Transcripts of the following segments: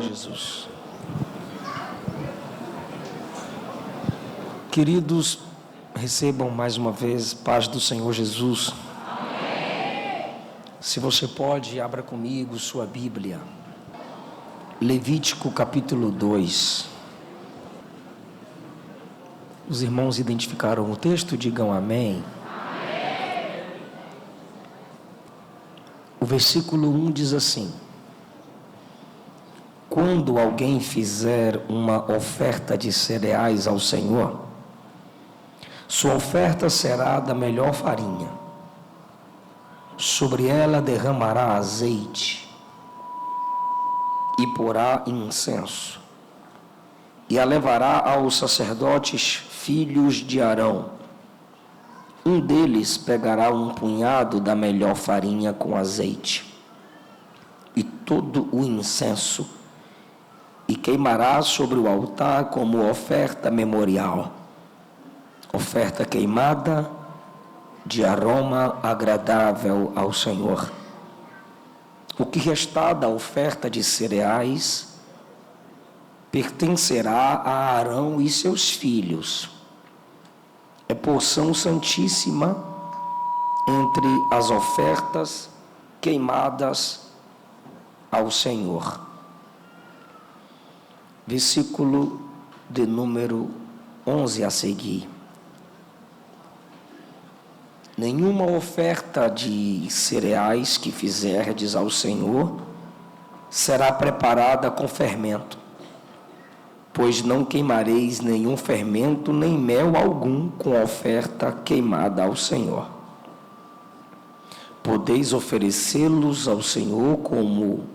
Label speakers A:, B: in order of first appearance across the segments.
A: a Jesus. Queridos, recebam mais uma vez paz do Senhor Jesus. Amém. Se você pode, abra comigo sua Bíblia. Levítico capítulo 2. Os irmãos identificaram o texto? Digam amém. Amém. O versículo 1 diz assim: quando alguém fizer uma oferta de cereais ao Senhor, sua oferta será da melhor farinha. Sobre ela derramará azeite e porá incenso, e a levará aos sacerdotes, filhos de Arão. Um deles pegará um punhado da melhor farinha com azeite e todo o incenso, e queimará sobre o altar como oferta memorial, oferta queimada de aroma agradável ao Senhor. O que restar da oferta de cereais pertencerá a Arão e seus filhos. É porção santíssima entre as ofertas queimadas ao Senhor. Versículo de número 11 a seguir. Nenhuma oferta de cereais que fizerdes ao Senhor será preparada com fermento, pois não queimareis nenhum fermento, nem mel algum com oferta queimada ao Senhor. Podeis oferecê-los ao Senhor como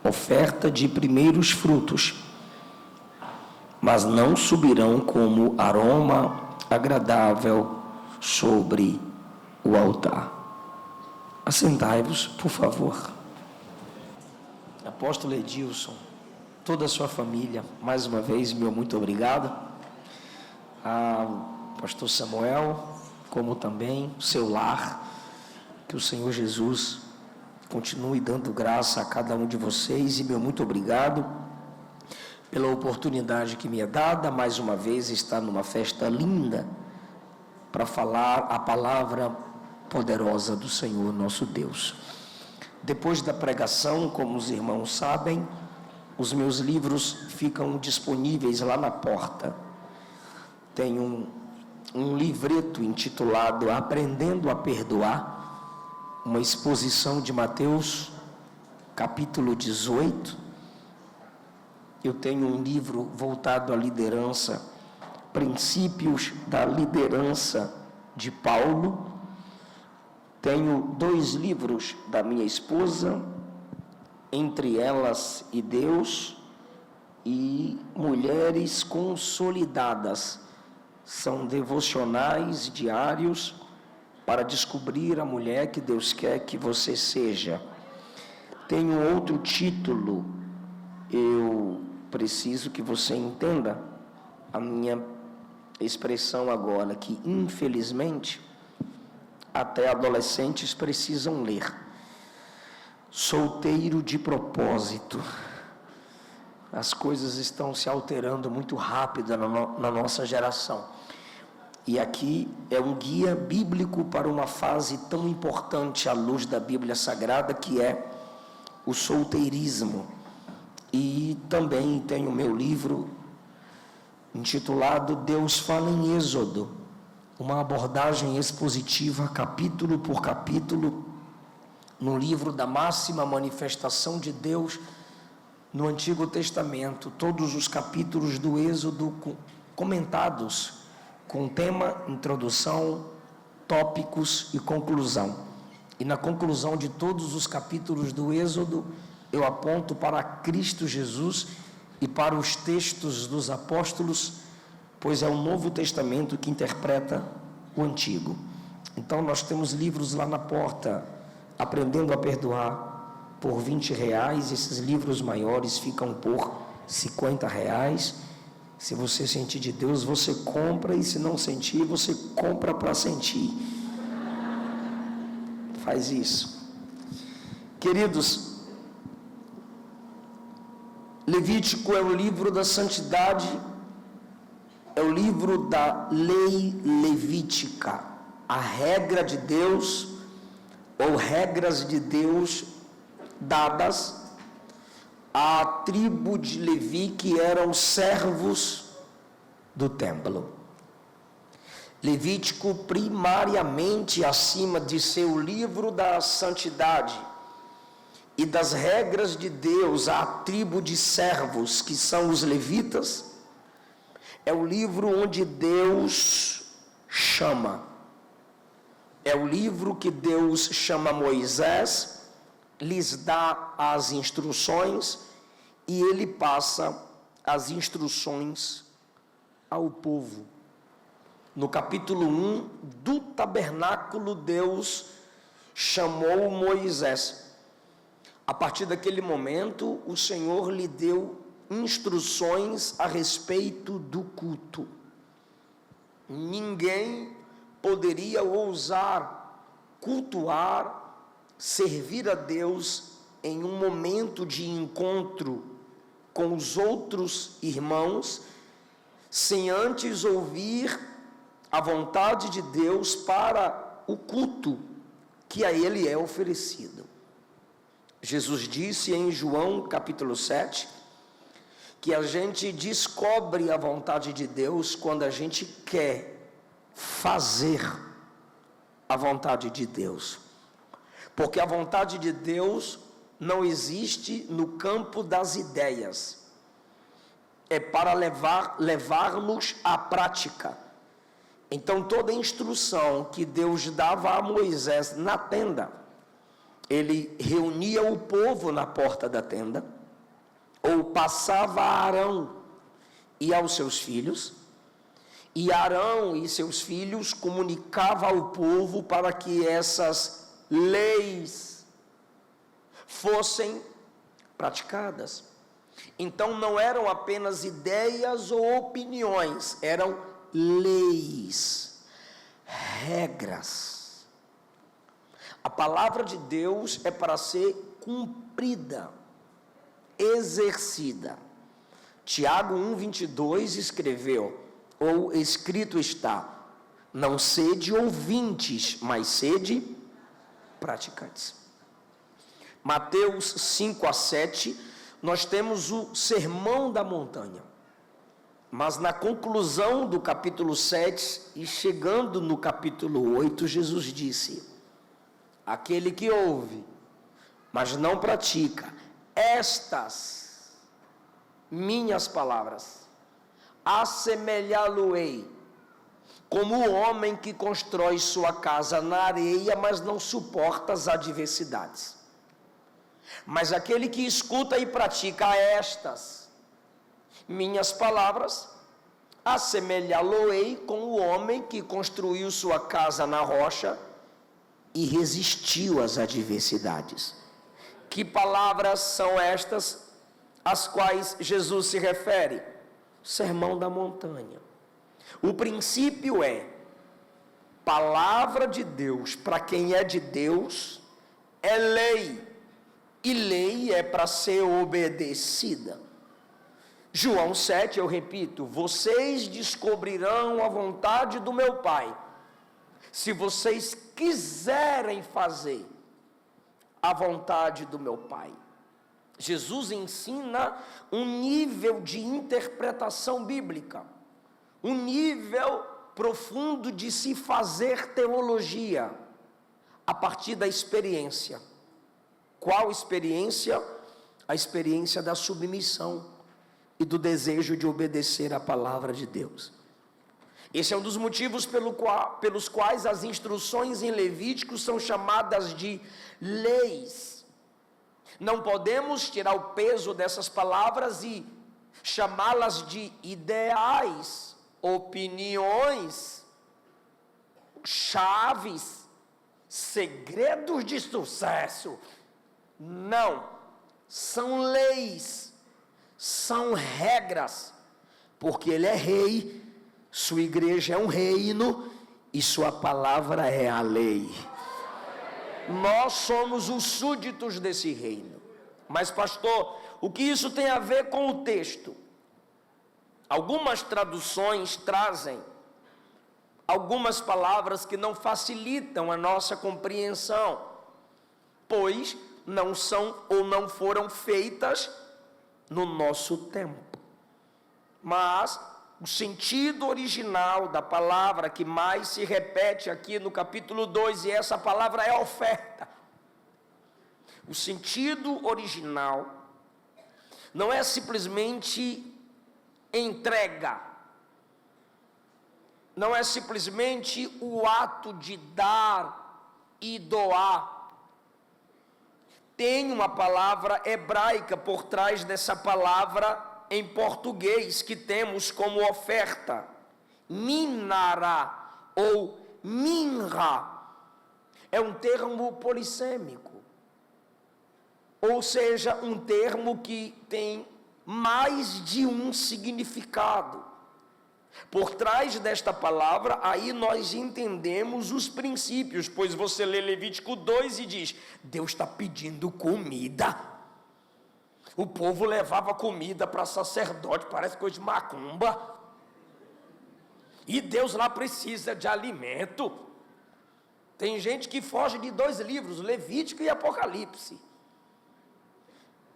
A: oferta de primeiros frutos, mas não subirão como aroma agradável sobre o altar. Assentai-vos, por favor. Apóstolo Edilson, toda a sua família, mais uma vez, meu muito obrigado. Ao pastor Samuel, como também o seu lar, que o Senhor Jesus continue dando graça a cada um de vocês, e meu muito obrigado pela oportunidade que me é dada, mais uma vez, estar numa festa linda, para falar a palavra poderosa do Senhor nosso Deus. Depois da pregação, como os irmãos sabem, os meus livros ficam disponíveis lá na porta. Tem um livreto intitulado Aprendendo a Perdoar, uma exposição de Mateus, capítulo 18. Eu tenho um livro voltado à liderança, Princípios da Liderança, de Paulo. Tenho 2 livros da minha esposa, Entre Elas e Deus, e Mulheres Consolidadas. São devocionais diários para descobrir a mulher que Deus quer que você seja. Tenho outro título. Eu preciso que você entenda a minha expressão agora, que infelizmente até adolescentes precisam ler. Solteiro de propósito. As coisas estão se alterando muito rápido na nossa geração. E aqui é um guia bíblico para uma fase tão importante à luz da Bíblia Sagrada, que é o solteirismo. E também tenho meu livro intitulado Deus Fala em Êxodo, uma abordagem expositiva, capítulo por capítulo, no livro da máxima manifestação de Deus no Antigo Testamento, todos os capítulos do Êxodo comentados com tema, introdução, tópicos e conclusão. E na conclusão de todos os capítulos do Êxodo, eu aponto para Cristo Jesus e para os textos dos apóstolos, pois é o Novo Testamento que interpreta o Antigo. Então nós temos livros lá na porta, Aprendendo a Perdoar, por R$20. Esses livros maiores ficam por R$50. Se você sentir de Deus, você compra, e se não sentir, você compra para sentir. Faz isso. Queridos, Levítico é o livro da santidade, é o livro da lei levítica, a regra de Deus, ou regras de Deus dadas à tribo de Levi, que eram servos do templo. Levítico, primariamente, acima de ser o livro da santidade e das regras de Deus à tribo de servos, que são os levitas, é o livro onde Deus chama. É o livro que Deus chama Moisés, lhes dá as instruções e ele passa as instruções ao povo. No capítulo 1 do tabernáculo, Deus chamou Moisés. A partir daquele momento, o Senhor lhe deu instruções a respeito do culto. Ninguém poderia ousar cultuar, servir a Deus em um momento de encontro com os outros irmãos, sem antes ouvir a vontade de Deus para o culto que a ele é oferecido. Jesus disse em João capítulo 7, que a gente descobre a vontade de Deus quando a gente quer fazer a vontade de Deus. Porque a vontade de Deus não existe no campo das ideias. É para levar-nos à prática. Então toda a instrução que Deus dava a Moisés na tenda, ele reunia o povo na porta da tenda, ou passava a Arão e aos seus filhos, e Arão e seus filhos comunicavam ao povo para que essas leis fossem praticadas. Então não eram apenas ideias ou opiniões, eram leis, regras. A palavra de Deus é para ser cumprida, exercida. Tiago 1:22 escreveu, ou escrito está: não sede ouvintes, mas sede praticantes. Mateus 5:7, nós temos o Sermão da Montanha. Mas na conclusão do capítulo 7 e chegando no capítulo 8, Jesus disse: aquele que ouve, mas não pratica estas minhas palavras, assemelhá-lo-ei como o homem que constrói sua casa na areia, mas não suporta as adversidades. Mas aquele que escuta e pratica estas minhas palavras, assemelhá-lo-ei com o homem que construiu sua casa na rocha e resistiu às adversidades. Que palavras são estas às quais Jesus se refere? Sermão da Montanha. O princípio é: palavra de Deus para quem é de Deus é lei, e lei é para ser obedecida. João 7, eu repito: vocês descobrirão a vontade do meu Pai, se vocês quiserem fazer a vontade do meu Pai. Jesus ensina um nível de interpretação bíblica, um nível profundo de se fazer teologia, a partir da experiência. Qual experiência? A experiência da submissão e do desejo de obedecer à palavra de Deus. Esse é um dos motivos pelos quais as instruções em Levítico são chamadas de leis. Não podemos tirar o peso dessas palavras e chamá-las de ideais, opiniões, chaves, segredos de sucesso. Não, são leis, são regras, porque ele é rei, sua igreja é um reino e sua palavra é a lei. Nós somos os súditos desse reino. Mas pastor, o que isso tem a ver com o texto? Algumas traduções trazem algumas palavras que não facilitam a nossa compreensão, pois não são ou não foram feitas no nosso tempo. Mas o sentido original da palavra que mais se repete aqui no capítulo 2, e essa palavra é oferta. O sentido original não é simplesmente entrega, não é simplesmente o ato de dar e doar. Tem uma palavra hebraica por trás dessa palavra em português que temos como oferta, minará ou minra. É um termo polissêmico, ou seja, um termo que tem mais de um significado. Por trás desta palavra, aí nós entendemos os princípios, pois você lê Levítico 2 e diz: Deus está pedindo comida. O povo levava comida para sacerdote, parece coisa de macumba. E Deus lá precisa de alimento. Tem gente que foge de 2 livros, Levítico e Apocalipse.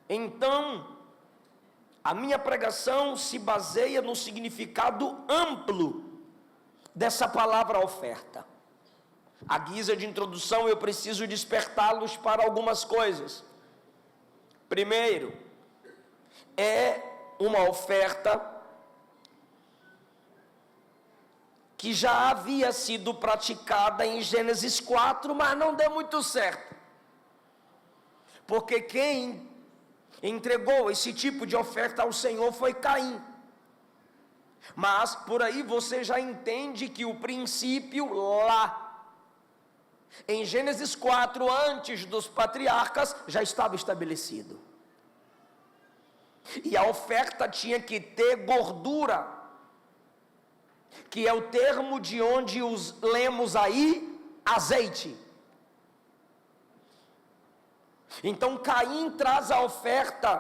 A: Então, a minha pregação se baseia no significado amplo dessa palavra oferta. À guisa de introdução, eu preciso despertá-los para algumas coisas. Primeiro, é uma oferta que já havia sido praticada em Gênesis 4, mas não deu muito certo. Porque quem entregou esse tipo de oferta ao Senhor foi Caim. Mas por aí você já entende que o princípio lá, em Gênesis 4, antes dos patriarcas, já estava estabelecido. E a oferta tinha que ter gordura, que é o termo de onde lemos aí, azeite. Então Caim traz a oferta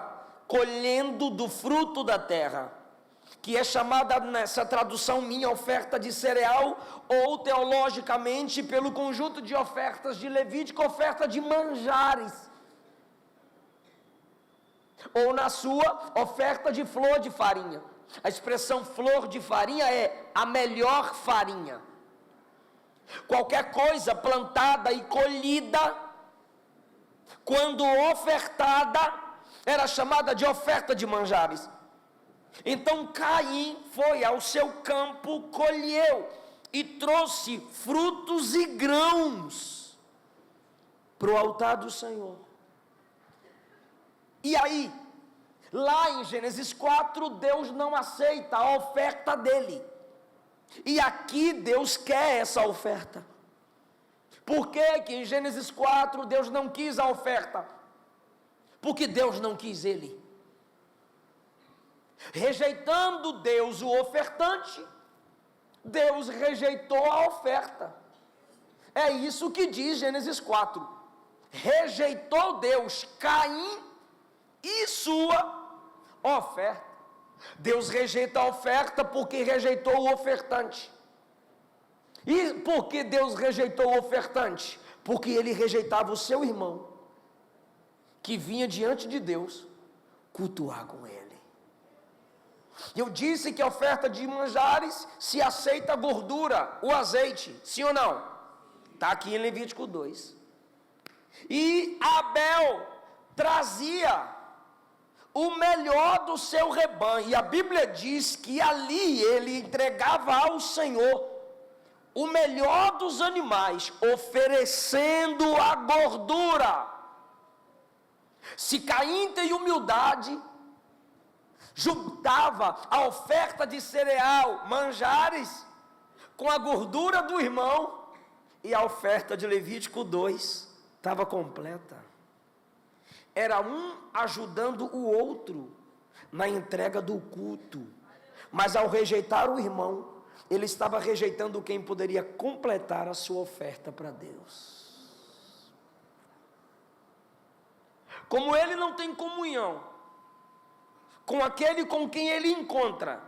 A: colhendo do fruto da terra, que é chamada nessa tradução minha oferta de cereal, ou teologicamente pelo conjunto de ofertas de Levítico, oferta de manjares, ou na sua oferta de flor de farinha. A expressão flor de farinha é a melhor farinha. Qualquer coisa plantada e colhida, quando ofertada, era chamada de oferta de manjares. Então Caim foi ao seu campo, colheu e trouxe frutos e grãos para o altar do Senhor. E aí, lá em Gênesis 4, Deus não aceita a oferta dele. E aqui Deus quer essa oferta. Por que em Gênesis 4 Deus não quis a oferta? Porque Deus não quis ele. Rejeitando Deus o ofertante, Deus rejeitou a oferta. É isso que diz Gênesis 4. Rejeitou Deus Caim e sua oferta. Deus rejeita a oferta porque rejeitou o ofertante. E por que Deus rejeitou o ofertante? Porque ele rejeitava o seu irmão, que vinha diante de Deus cultuar com ele. Eu disse que a oferta de manjares se aceita a gordura, o azeite, sim ou não? Está aqui em Levítico 2. E Abel trazia o melhor do seu rebanho, e a Bíblia diz que ali ele entregava ao Senhor o melhor dos animais, oferecendo a gordura. Se Caim tem humildade, juntava a oferta de cereal, manjares, com a gordura do irmão, e a oferta de Levítico 2 estava completa. Era um ajudando o outro na entrega do culto, mas ao rejeitar o irmão, ele estava rejeitando quem poderia completar a sua oferta para Deus. Como ele não tem comunhão com aquele com quem ele encontra,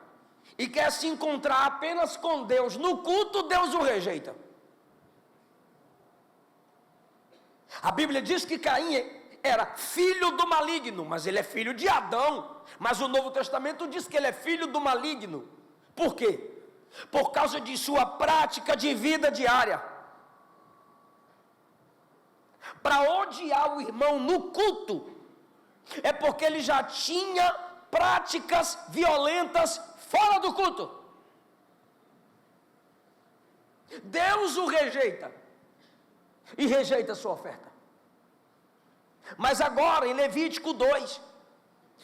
A: e quer se encontrar apenas com Deus no culto, Deus o rejeita. A Bíblia diz que Caim era filho do maligno, mas ele é filho de Adão. Mas o Novo Testamento diz que ele é filho do maligno. Por quê? Por causa de sua prática de vida diária. Para odiar o irmão no culto, é porque ele já tinha práticas violentas fora do culto. Deus o rejeita e rejeita a sua oferta. Mas agora em Levítico 2,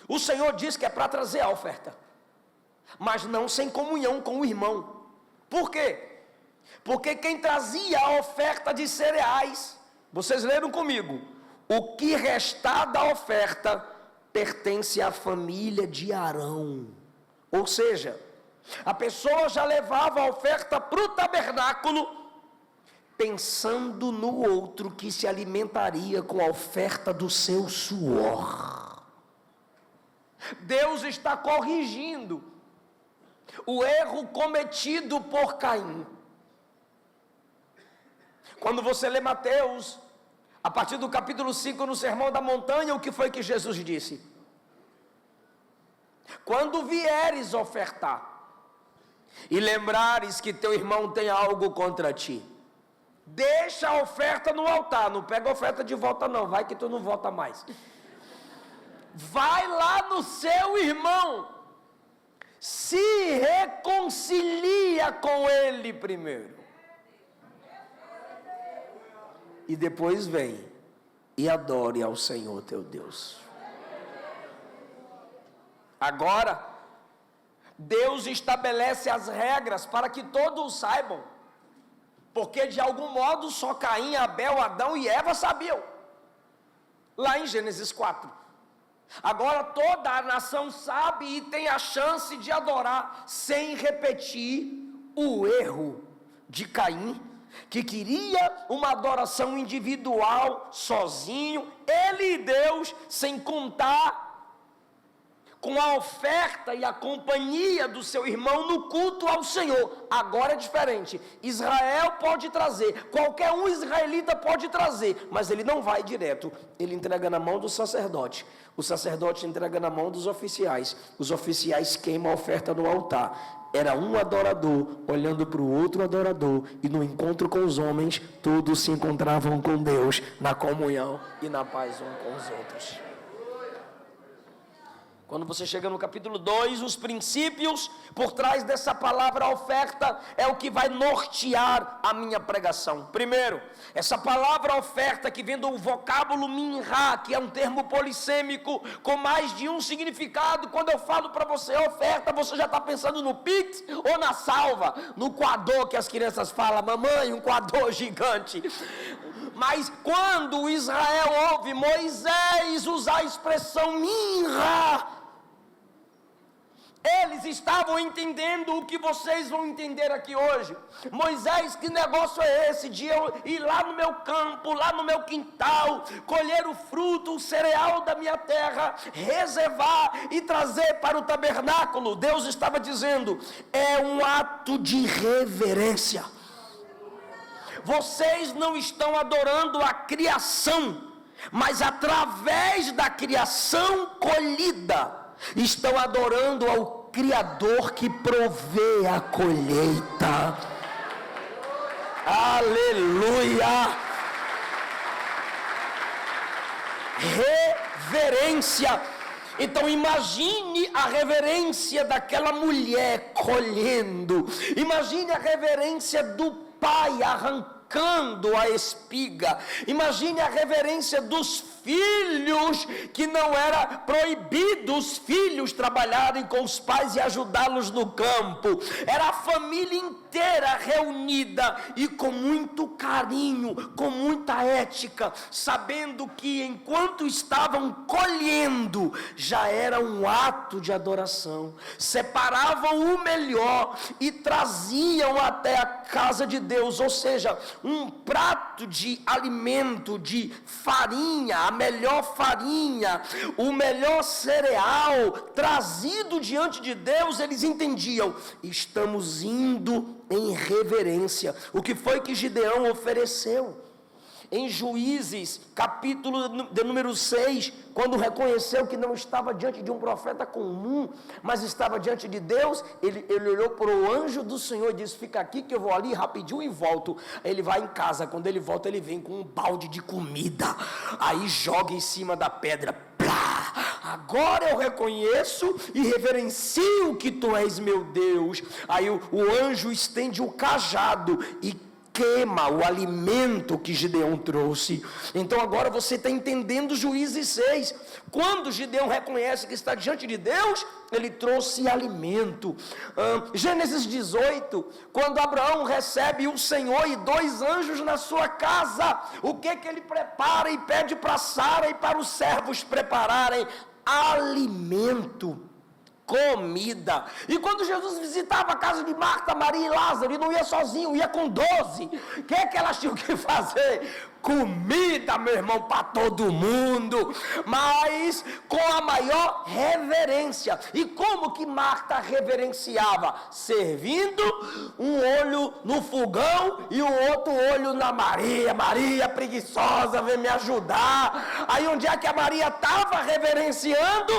A: o Senhor diz que é para trazer a oferta, mas não sem comunhão com o irmão. Por quê? Porque quem trazia a oferta de cereais, vocês leram comigo, o que restar da oferta pertence à família de Arão. Ou seja, a pessoa já levava a oferta para o tabernáculo, pensando no outro que se alimentaria com a oferta do seu suor. Deus está corrigindo o erro cometido por Caim. Quando você lê Mateus, a partir do capítulo 5, no Sermão da Montanha, o que foi que Jesus disse? Quando vieres ofertar, e lembrares que teu irmão tem algo contra ti, deixa a oferta no altar, não pega a oferta de volta não, vai que tu não volta mais. Vai lá no seu irmão, se reconcilia com ele primeiro, e depois vem e adore ao Senhor teu Deus. Agora, Deus estabelece as regras para que todos saibam, porque de algum modo só Caim, Abel, Adão e Eva sabiam, lá em Gênesis 4. Agora toda a nação sabe e tem a chance de adorar, sem repetir o erro de Caim, que queria uma adoração individual, sozinho, ele e Deus, sem contar com a oferta e a companhia do seu irmão no culto ao Senhor. Agora é diferente. Israel pode trazer, qualquer um israelita pode trazer, mas ele não vai direto, ele entrega na mão do sacerdote, o sacerdote entrega na mão dos oficiais, os oficiais queimam a oferta no altar. Era um adorador olhando para o outro adorador, e no encontro com os homens, todos se encontravam com Deus, na comunhão e na paz uns com os outros. Quando você chega no capítulo 2, os princípios por trás dessa palavra oferta é o que vai nortear a minha pregação. Primeiro, essa palavra oferta, que vem do vocábulo minhá, que é um termo polissêmico com mais de um significado. Quando eu falo para você oferta, você já está pensando no Pix ou na salva, no coador que as crianças falam, mamãe, um coador gigante. Mas quando Israel ouve Moisés usar a expressão minhá, eles estavam entendendo o que vocês vão entender aqui hoje. Moisés, que negócio é esse de eu ir lá no meu campo, lá no meu quintal, colher o fruto, o cereal da minha terra, reservar e trazer para o tabernáculo? Deus estava dizendo, é um ato de reverência. Vocês não estão adorando a criação, mas através da criação colhida, estão adorando ao Criador que provê a colheita. Aleluia! Reverência. Então imagine a reverência daquela mulher colhendo. Imagine a reverência do pai arrancando a espiga. Imagine a reverência dos filhos, que não era proibido os filhos trabalharem com os pais e ajudá-los no campo. Era a família inteira inteira reunida e com muito carinho, com muita ética, sabendo que enquanto estavam colhendo, já era um ato de adoração. Separavam o melhor e traziam até a casa de Deus, ou seja, um prato de alimento, de farinha, a melhor farinha, o melhor cereal, trazido diante de Deus. Eles entendiam: estamos indo em reverência. O que foi que Gideão ofereceu? Em Juízes, capítulo de número 6, quando reconheceu que não estava diante de um profeta comum, mas estava diante de Deus, ele olhou para o anjo do Senhor e disse: fica aqui que eu vou ali rapidinho e volto. Ele vai em casa, quando ele volta ele vem com um balde de comida, aí joga em cima da pedra. Plá! Agora eu reconheço e reverencio que tu és meu Deus. Aí o anjo estende o cajado e queima o alimento que Gideão trouxe. Então agora você está entendendo Juízes 6. Quando Gideão reconhece que está diante de Deus, ele trouxe alimento. Gênesis 18, quando Abraão recebe o Senhor e 2 anjos na sua casa, o que ele prepara e pede para Sara e para os servos prepararem? Alimento, comida. E quando Jesus visitava a casa de Marta, Maria e Lázaro, ele não ia sozinho, ia com 12. O que elas tinham que fazer? Comida, meu irmão, para todo mundo, mas com a maior reverência. E como que Marta reverenciava? Servindo um olho no fogão e o outro olho na Maria. Maria preguiçosa, vem me ajudar. Aí onde é que a Maria estava reverenciando?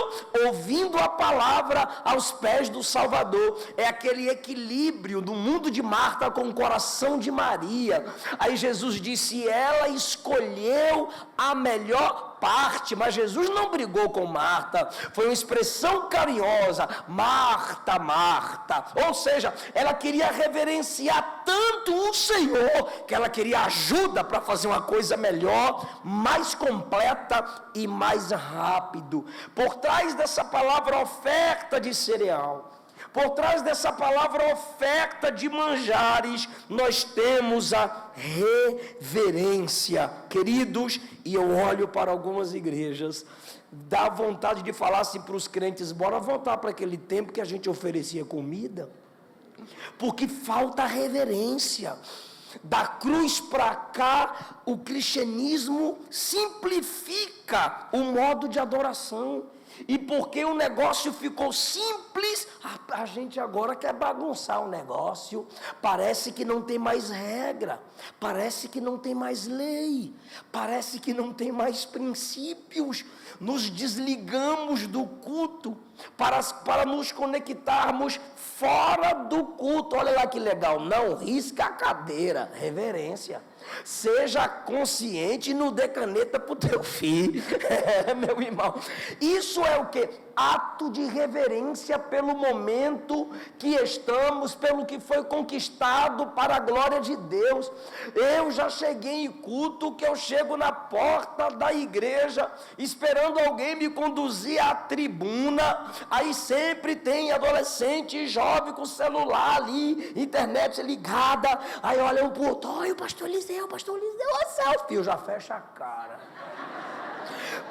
A: Ouvindo a palavra aos pés do Salvador. É aquele equilíbrio do mundo de Marta com o coração de Maria. Aí Jesus disse: ela escolheu a melhor parte, mas Jesus não brigou com Marta, foi uma expressão carinhosa: Marta, Marta. Ou seja, ela queria reverenciar tanto o Senhor, que ela queria ajuda para fazer uma coisa melhor, mais completa e mais rápido. Por trás dessa palavra oferta de cereal, por trás dessa palavra oferta de manjares, nós temos a reverência. Queridos, e eu olho para algumas igrejas, dá vontade de falar assim para os crentes: bora voltar para aquele tempo que a gente oferecia comida, porque falta reverência. Da cruz para cá, o cristianismo simplifica o modo de adoração. E porque o negócio ficou simples, a gente agora quer bagunçar o negócio. Parece que não tem mais regra, parece que não tem mais lei, parece que não tem mais princípios. Nos desligamos do culto para nos conectarmos fora do culto. Olha lá que legal: não risca a cadeira, reverência. Seja consciente e não dê caneta para o teu filho. Meu irmão, isso é o que? Ato de reverência pelo momento que estamos, pelo que foi conquistado para a glória de Deus. Eu já cheguei em culto que eu chego na porta da igreja esperando alguém me conduzir à tribuna. Aí sempre tem adolescente e jovem com celular ali, internet ligada. Aí olha um pro outro: olha o pastor Eliseu, ó selfie. Eu já fecho a cara.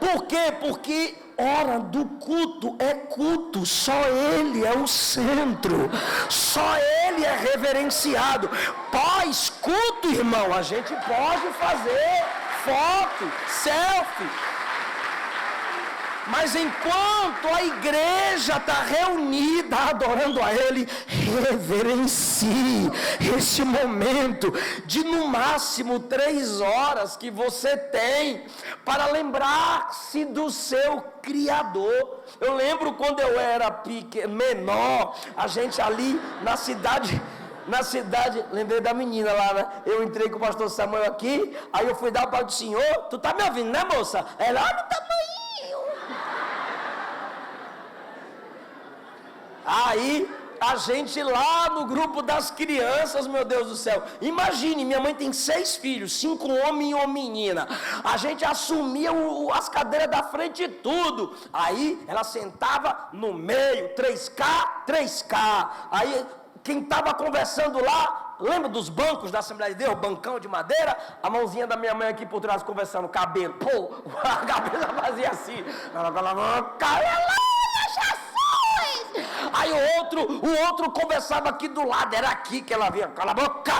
A: Por quê? Porque hora do culto é culto, só Ele é o centro, só Ele é reverenciado. Pós-culto, irmão, a gente pode fazer foto, selfie, mas enquanto a igreja está reunida adorando a Ele, reverencie esse momento de no máximo 3 horas que você tem para lembrar-se do seu Criador. Eu lembro quando eu era menor, a gente ali na cidade, lembrei da menina lá, né? Eu entrei com o pastor Samuel aqui, aí eu fui dar o pai do Senhor. Tu tá me ouvindo, né, moça? Ela: olha o tamanho. Aí a gente lá no grupo das crianças, meu Deus do céu, imagine, minha mãe tem 6 filhos, 5 homens e 1 menina. A gente assumia as cadeiras da frente e tudo. Aí ela sentava no meio, 3K. Aí Quem estava conversando lá, lembra dos bancos da Assembleia de Deus, bancão de madeira? A mãozinha da minha mãe aqui por trás conversando, cabelo. Pô, a cabeça fazia assim. Aí o outro conversava aqui do lado, era aqui que ela vinha, cala a boca.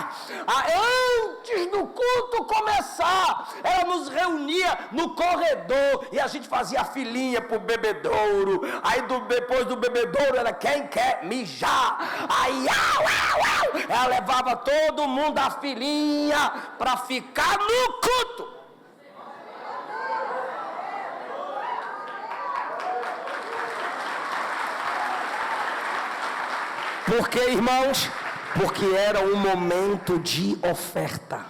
A: Antes do culto começar, ela nos reunia no corredor e a gente fazia a filinha pro bebedouro. Aí depois do bebedouro era quem quer mijar. Aí ela levava todo mundo à filinha para ficar no culto. Por que, irmãos? Porque era um momento de oferta.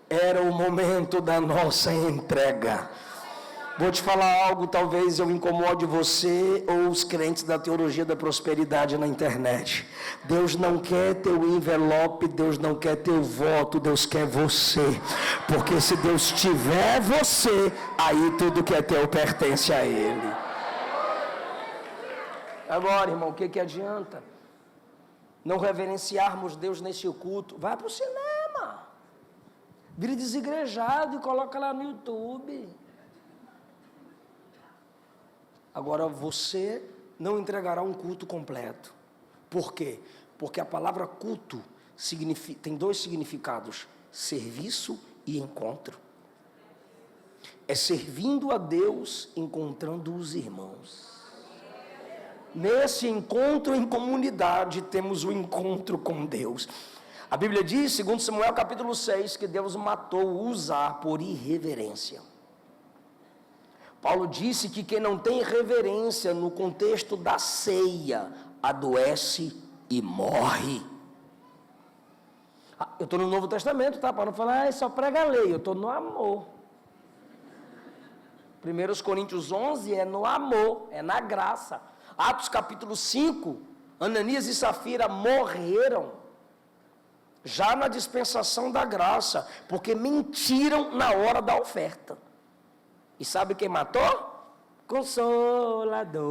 A: Era o momento da nossa entrega. Vou te falar algo, talvez eu incomode você ou os crentes da teologia da prosperidade na internet. Deus não quer teu envelope, Deus não quer teu voto, Deus quer você. Porque se Deus tiver você, aí tudo que é teu pertence a Ele. Agora, irmão, o que adianta não reverenciarmos Deus nesse culto? Vai para o cinema, vire desigrejado e coloca lá no YouTube. Agora, você não entregará um culto completo. Por quê? Porque a palavra culto tem dois significados: serviço e encontro. É servindo a Deus, encontrando os irmãos. Nesse encontro em comunidade, temos o encontro com Deus. A Bíblia diz, segundo Samuel capítulo 6, que Deus matou Uzá por irreverência. Paulo disse que quem não tem reverência no contexto da ceia, adoece e morre. Eu estou no Novo Testamento, tá? Para não falar, só prega a lei, eu estou no amor. 1 Coríntios 11 é no amor, é na graça. Atos capítulo 5, Ananias e Safira morreram, já na dispensação da graça, porque mentiram na hora da oferta. E sabe quem matou? Consolador.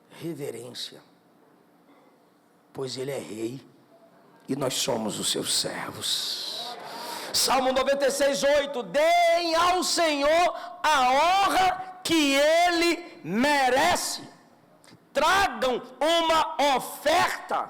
A: Reverência, pois Ele é rei e nós somos os seus servos. Salmo 96, 8, deem ao Senhor a honra que Ele merece, tragam uma oferta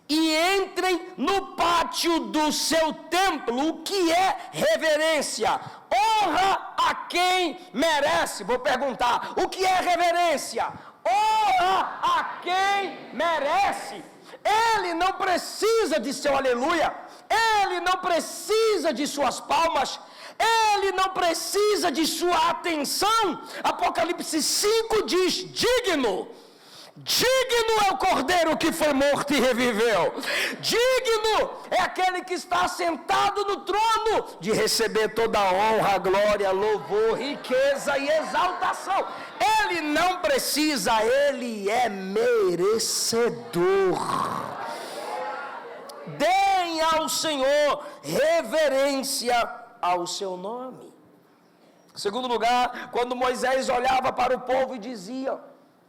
A: e entrem no pátio do seu templo. O que é reverência? Honra a quem merece. Vou perguntar, o que é reverência? Honra a quem merece. Ele não precisa de seu aleluia, Ele não precisa de suas palmas, Ele não precisa de sua atenção. Apocalipse 5 diz, digno é o cordeiro que foi morto e reviveu. Digno é aquele que está sentado no trono de receber toda a honra, glória, louvor, riqueza e exaltação. Ele não precisa, Ele é merecedor. Deem ao Senhor reverência ao seu nome. Segundo lugar, quando Moisés olhava para o povo e dizia,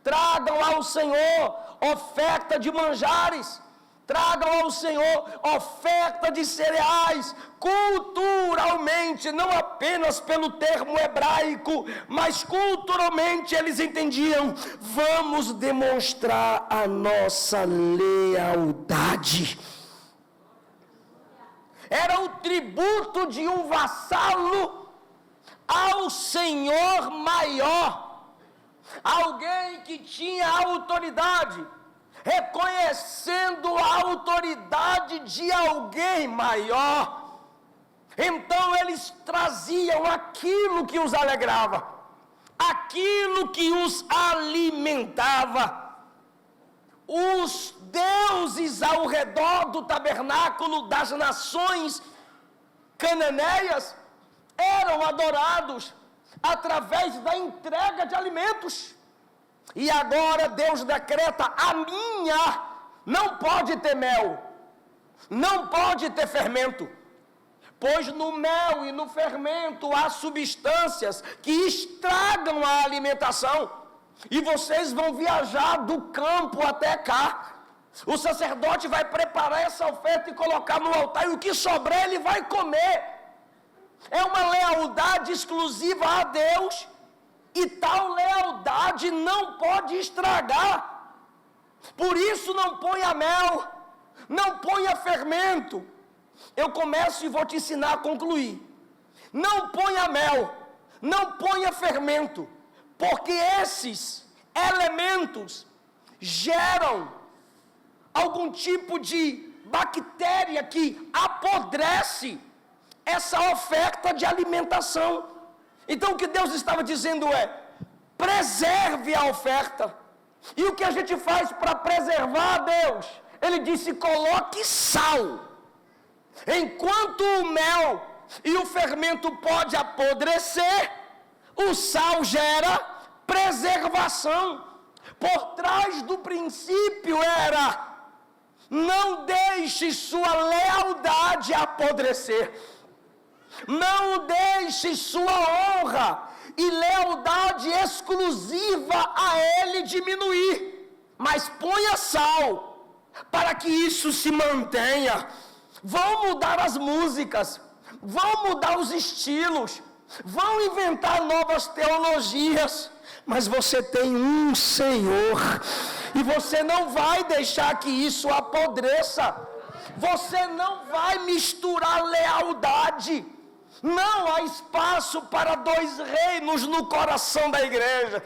A: tragam ao Senhor oferta de manjares, tragam ao Senhor oferta de cereais. Culturalmente, não apenas pelo termo hebraico, mas culturalmente eles entendiam, vamos demonstrar a nossa lealdade. Era o tributo de um vassalo ao Senhor maior, alguém que tinha autoridade, reconhecendo a autoridade de alguém maior. Então eles traziam aquilo que os alegrava, aquilo que os alimentava. Os deuses ao redor do tabernáculo das nações cananeias eram adorados através da entrega de alimentos. E agora Deus decreta, a minha não pode ter mel, não pode ter fermento, Pois no mel e no fermento há substâncias que estragam a alimentação. E vocês vão viajar do campo até cá. O sacerdote vai preparar essa oferta e colocar no altar, e o que sobrar ele vai comer. É uma lealdade exclusiva a Deus, e tal lealdade não pode estragar. Por isso não ponha mel, não ponha fermento. Eu começo e vou te ensinar a concluir. Não ponha mel, não ponha fermento, porque esses elementos geram algum tipo de bactéria que apodrece essa oferta de alimentação. Então o que Deus estava dizendo é: preserve a oferta. E o que a gente faz para preservar a Deus? Ele disse: coloque sal. Enquanto o mel e o fermento pode apodrecer, o sal gera preservação. Por trás do princípio era: não deixe sua lealdade apodrecer. Não deixe sua honra e lealdade exclusiva a Ele diminuir. Mas ponha sal para que isso se mantenha. Vão mudar as músicas, vão mudar os estilos, vão inventar novas teologias, mas você tem um Senhor, e você não vai deixar que isso apodreça. Você não vai misturar lealdade. Não há espaço para dois reinos no coração da igreja.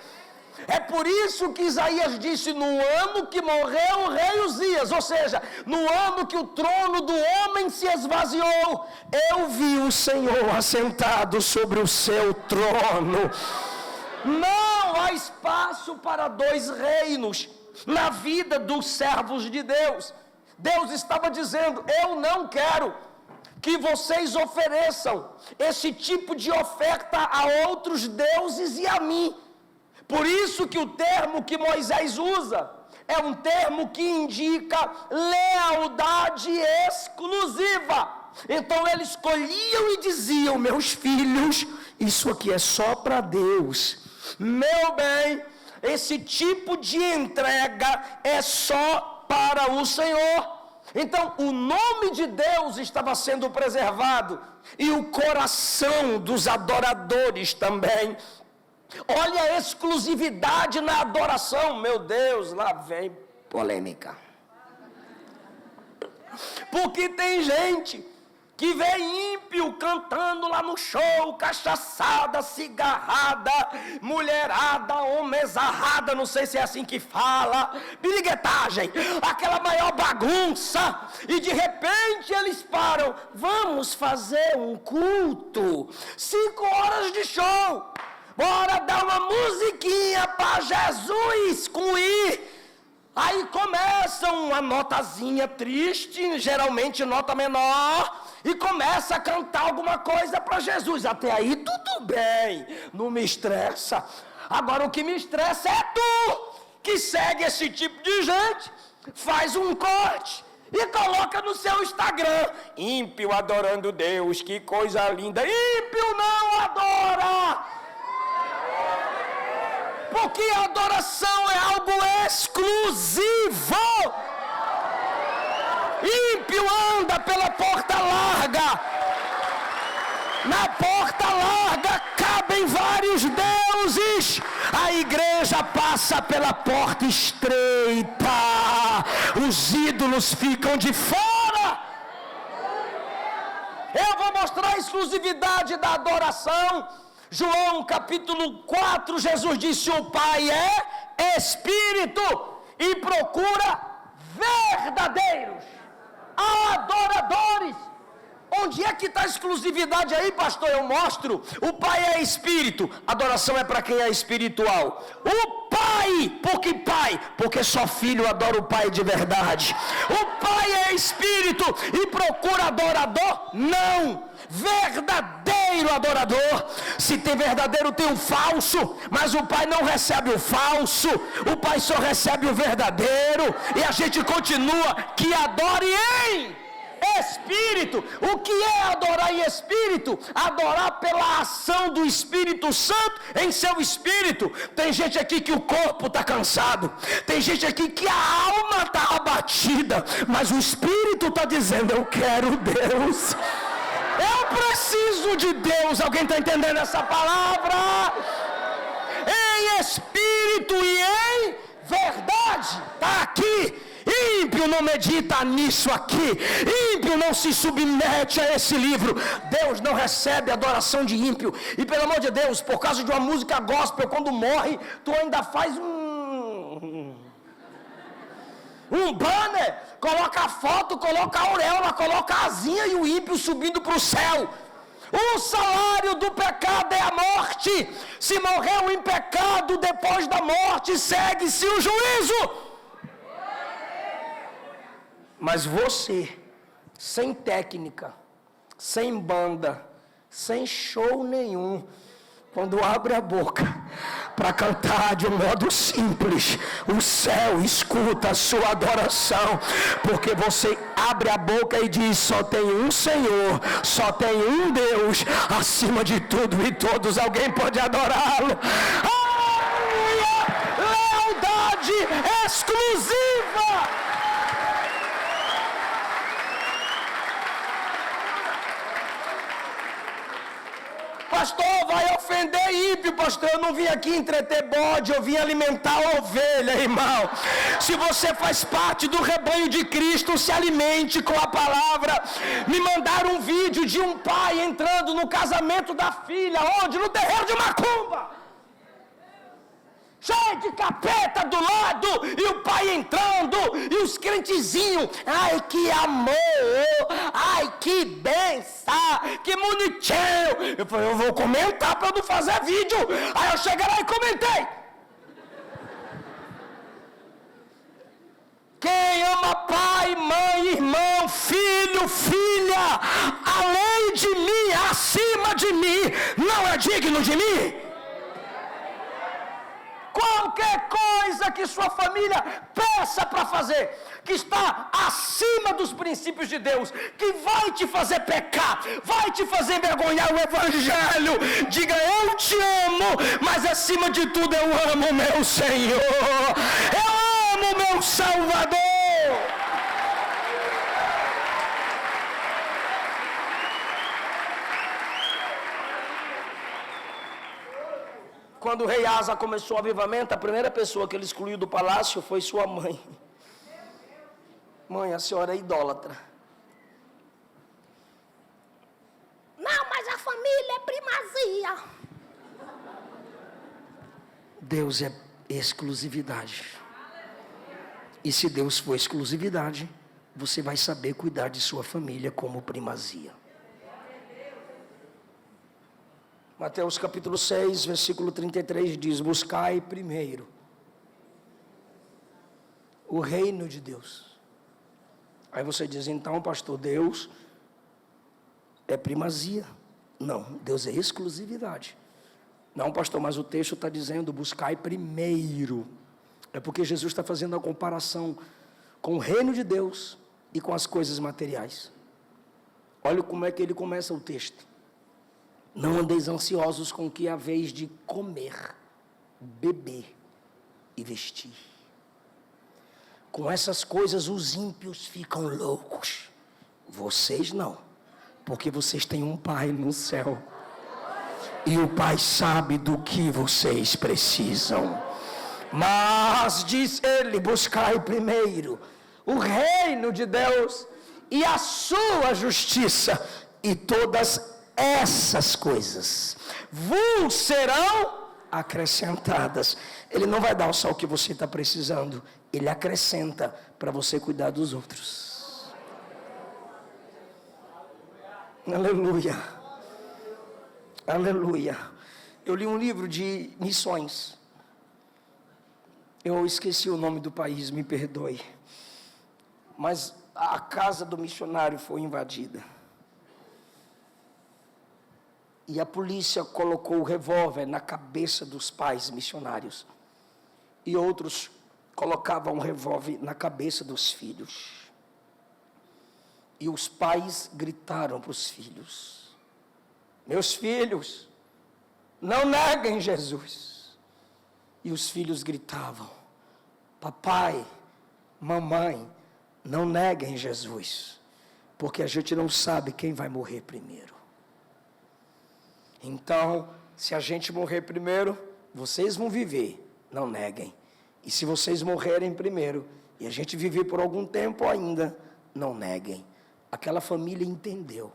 A: É por isso que Isaías disse: no ano que morreu o rei Uzias, ou seja, no ano que o trono do homem se esvaziou, eu vi o Senhor assentado sobre o seu trono. Não há espaço para dois reinos na vida dos servos de Deus. Deus estava dizendo: eu não quero que vocês ofereçam esse tipo de oferta a outros deuses e a mim. Por isso que o termo que Moisés usa é um termo que indica lealdade exclusiva. Então eles escolhiam e diziam: meus filhos, isso aqui é só para Deus. Meu bem, esse tipo de entrega é só para o Senhor. Então o nome de Deus estava sendo preservado, e o coração dos adoradores também. Olha a exclusividade na adoração. Meu Deus, lá vem polêmica. Porque tem gente que vê ímpio cantando lá no show, cachaçada, cigarrada, mulherada, homezarrada, não sei se é assim que fala, biriguetagem, aquela maior bagunça, e de repente eles param: vamos fazer um culto, 5 horas de show, bora dar uma musiquinha para Jesus com I. Aí começa uma notazinha triste, geralmente nota menor, e começa a cantar alguma coisa para Jesus. Até aí tudo bem, não me estressa. Agora o que me estressa é tu, que segue esse tipo de gente, faz um corte e coloca no seu Instagram: ímpio adorando Deus, que coisa linda. Ímpio não adora, porque a adoração é algo exclusivo. Ímpio anda pela porta larga. Na porta larga cabem vários deuses. A igreja passa pela porta estreita. Os ídolos ficam de fora. Eu vou mostrar a exclusividade da adoração. João capítulo 4, Jesus disse: o Pai é Espírito e procura verdadeiros adoradores. Onde é que está a exclusividade aí, pastor? Eu mostro. O Pai é Espírito, adoração é para quem é espiritual. O Pai, por que Pai? Porque só filho adora o Pai de verdade. O Pai é Espírito e procura adorador? Não, verdadeiro adorador. Se tem verdadeiro, tem o falso, mas o Pai não recebe o falso, o Pai só recebe o verdadeiro. E a gente continua: que adore em espírito. O que é adorar em espírito? Adorar pela ação do Espírito Santo em seu espírito. Tem gente aqui que o corpo está cansado, tem gente aqui que a alma está abatida, mas o espírito está dizendo: eu quero Deus, eu preciso de Deus. Alguém está entendendo essa palavra? Em espírito e em verdade. Está aqui. Ímpio não medita nisso aqui, ímpio não se submete a esse livro. Deus não recebe adoração de ímpio. E pelo amor de Deus, por causa de uma música gospel, quando morre, tu ainda faz um banner, coloca a foto, coloca a auréola, coloca a asinha e o ímpio subindo para o céu. O salário do pecado é a morte. Se morreu em pecado, depois da morte segue-se o juízo. Mas você, sem técnica, sem banda, sem show nenhum, quando abre a boca para cantar de um modo simples, o céu escuta a sua adoração, porque você abre a boca e diz: só tem um Senhor, só tem um Deus acima de tudo e todos. Alguém pode adorá-lo. Aleluia! Lealdade exclusiva. Pastor, vai ofender ímpio. Pastor, eu não vim aqui entreter bode, eu vim alimentar a ovelha, irmão. Se você faz parte do rebanho de Cristo, se alimente com a palavra. Me mandaram um vídeo de um pai entrando no casamento da filha. Onde? No terreiro de macumba, cheio de capeta do lado, e o pai entrando, e os crentezinhos: ai que amor, ai que benção, que bonitinho. Eu falei: eu vou comentar para não fazer vídeo. Aí eu cheguei lá e comentei. Quem ama pai, mãe, irmão, filho, filha, além de mim, acima de mim, não é digno de mim? Qualquer coisa que sua família peça para fazer, que está acima dos princípios de Deus, que vai te fazer pecar, vai te fazer envergonhar o Evangelho, diga: eu te amo, mas acima de tudo eu amo meu Senhor, eu amo meu Salvador. Quando o rei Asa começou o avivamento, a primeira pessoa que ele excluiu do palácio foi sua mãe. Mãe, a senhora é idólatra. Não, mas a família é primazia. Deus é exclusividade. E se Deus for exclusividade, você vai saber cuidar de sua família como primazia. Mateus capítulo 6, versículo 33 diz: buscai primeiro o reino de Deus. Aí você diz: então, pastor, Deus é primazia. Não, Deus é exclusividade. Não, pastor, mas o texto está dizendo: buscai primeiro. É porque Jesus está fazendo a comparação com o reino de Deus e com as coisas materiais. Olha como é que ele começa o texto: não andeis ansiosos com o que haveis de comer, beber e vestir. Com essas coisas os ímpios ficam loucos. Vocês não, porque vocês têm um Pai no céu. E o Pai sabe do que vocês precisam. Mas, diz ele, buscai primeiro o reino de Deus e a sua justiça, e todas essas coisas vos serão acrescentadas. Ele não vai dar só o que você está precisando, ele acrescenta para você cuidar dos outros. Aleluia, aleluia. Eu li um livro de missões, eu esqueci o nome do país, me perdoe, mas a casa do missionário foi invadida. E a polícia colocou o revólver na cabeça dos pais missionários. E outros colocavam o revólver na cabeça dos filhos. E os pais gritaram para os filhos: meus filhos, não neguem Jesus. E os filhos gritavam: papai, mamãe, não neguem Jesus, porque a gente não sabe quem vai morrer primeiro. Então, se a gente morrer primeiro, vocês vão viver, não neguem. E se vocês morrerem primeiro, e a gente viver por algum tempo ainda, não neguem. Aquela família entendeu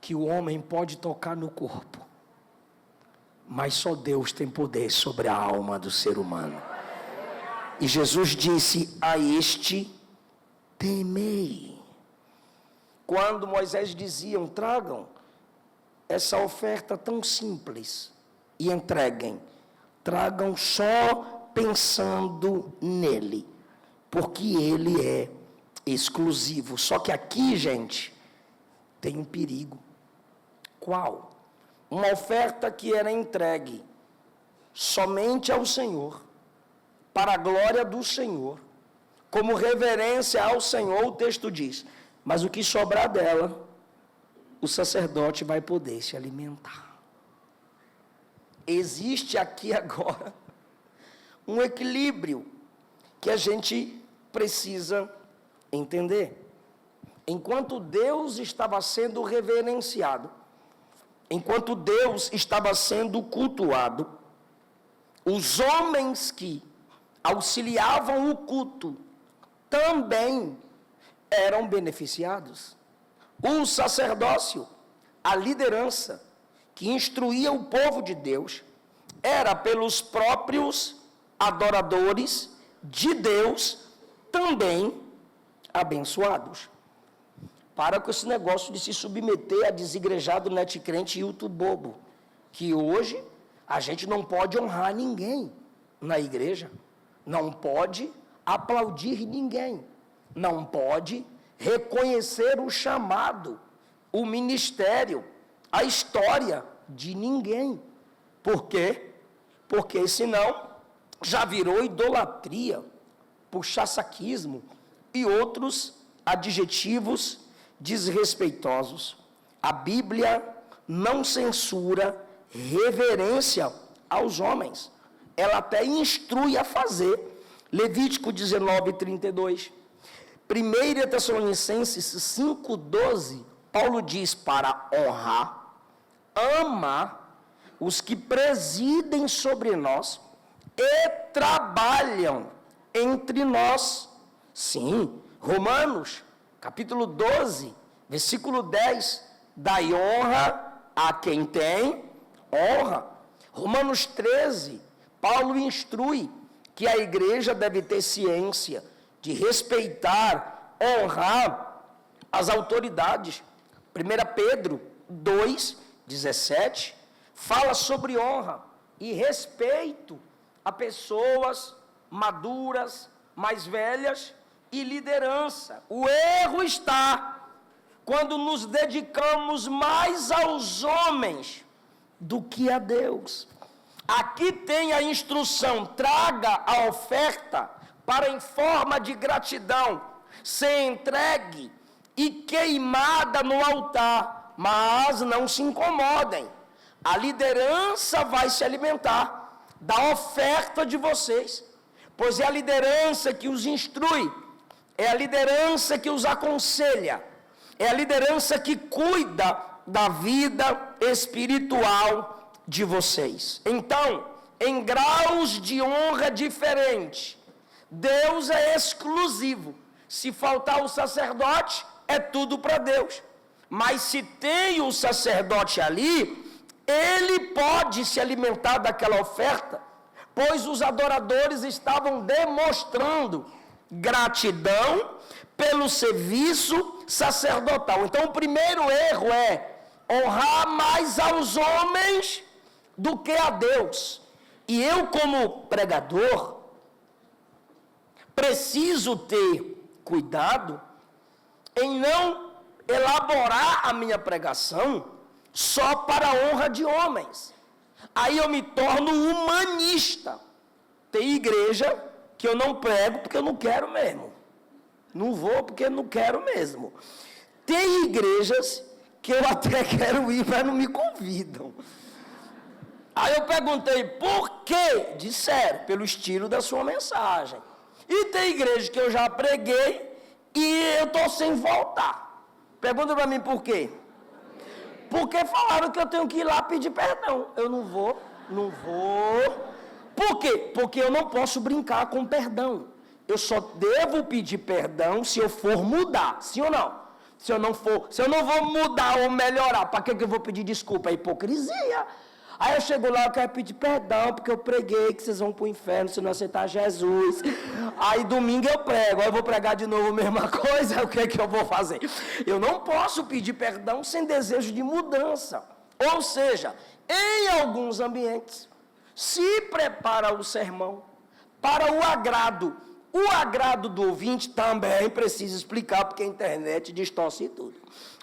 A: que o homem pode tocar no corpo, mas só Deus tem poder sobre a alma do ser humano. E Jesus disse: a este temei. Quando Moisés dizia: tragam essa oferta tão simples e entreguem, tragam só pensando nele, porque ele é exclusivo. Só que aqui, gente, tem um perigo. Qual? Uma oferta que era entregue somente ao Senhor, para a glória do Senhor, como reverência ao Senhor, o texto diz: mas o que sobrar dela, o sacerdote vai poder se alimentar. Existe aqui agora um equilíbrio que a gente precisa entender. Enquanto Deus estava sendo reverenciado, enquanto Deus estava sendo cultuado, os homens que auxiliavam o culto também eram beneficiados. O sacerdócio, a liderança que instruía o povo de Deus, era pelos próprios adoradores de Deus também abençoados. Para com esse negócio de se submeter a desigrejado netcrente e YouTube bobo, que hoje a gente não pode honrar ninguém na igreja, não pode aplaudir ninguém, não pode reconhecer o chamado, o ministério, a história de ninguém. Por quê? Porque senão já virou idolatria, puxa-saquismo e outros adjetivos desrespeitosos. A Bíblia não censura reverência aos homens. Ela até instrui a fazer. Levítico 19:32. 1 Tessalonicenses 5:12, Paulo diz para honrar, amar os que presidem sobre nós e trabalham entre nós. Sim, Romanos, capítulo 12, versículo 10, dai honra a quem tem honra. Romanos 13, Paulo instrui que a igreja deve ter ciência de respeitar, honrar as autoridades. 1 Pedro 2:17 fala sobre honra e respeito a pessoas maduras, mais velhas e liderança. O erro está quando nos dedicamos mais aos homens do que a Deus. Aqui tem a instrução: traga a oferta para, em forma de gratidão, ser entregue e queimada no altar. Mas não se incomodem, a liderança vai se alimentar da oferta de vocês, pois é a liderança que os instrui, é a liderança que os aconselha, é a liderança que cuida da vida espiritual de vocês. Então, em graus de honra diferentes, Deus é exclusivo. Se faltar o sacerdote, é tudo para Deus. Mas se tem o sacerdote ali, ele pode se alimentar daquela oferta, pois os adoradores estavam demonstrando gratidão pelo serviço sacerdotal. Então, o primeiro erro é honrar mais aos homens do que a Deus. E eu, como pregador, preciso ter cuidado em não elaborar a minha pregação só para a honra de homens. Aí eu me torno humanista. Tem igreja que eu não prego porque eu não quero mesmo.
B: Não vou porque não quero mesmo. Tem igrejas que eu até quero ir, mas não me convidam. Aí eu perguntei, por quê? Disseram, pelo estilo da sua mensagem. E tem igreja que eu já preguei e eu estou sem voltar. Pergunta para mim por quê? Porque falaram que eu tenho que ir lá pedir perdão. Eu não vou. Por quê? Porque eu não posso brincar com perdão. Eu só devo pedir perdão se eu for mudar, sim ou não? Se eu não vou mudar ou melhorar, para que eu vou pedir desculpa? É hipocrisia. Aí eu chego lá, eu quero pedir perdão, porque eu preguei que vocês vão para o inferno se não aceitar Jesus. Aí domingo eu prego, aí eu vou pregar de novo a mesma coisa, o que é que eu vou fazer? Eu não posso pedir perdão sem desejo de mudança. Ou seja, em alguns ambientes, se prepara o sermão para o agrado. O agrado do ouvinte também precisa explicar, porque a internet distorce tudo.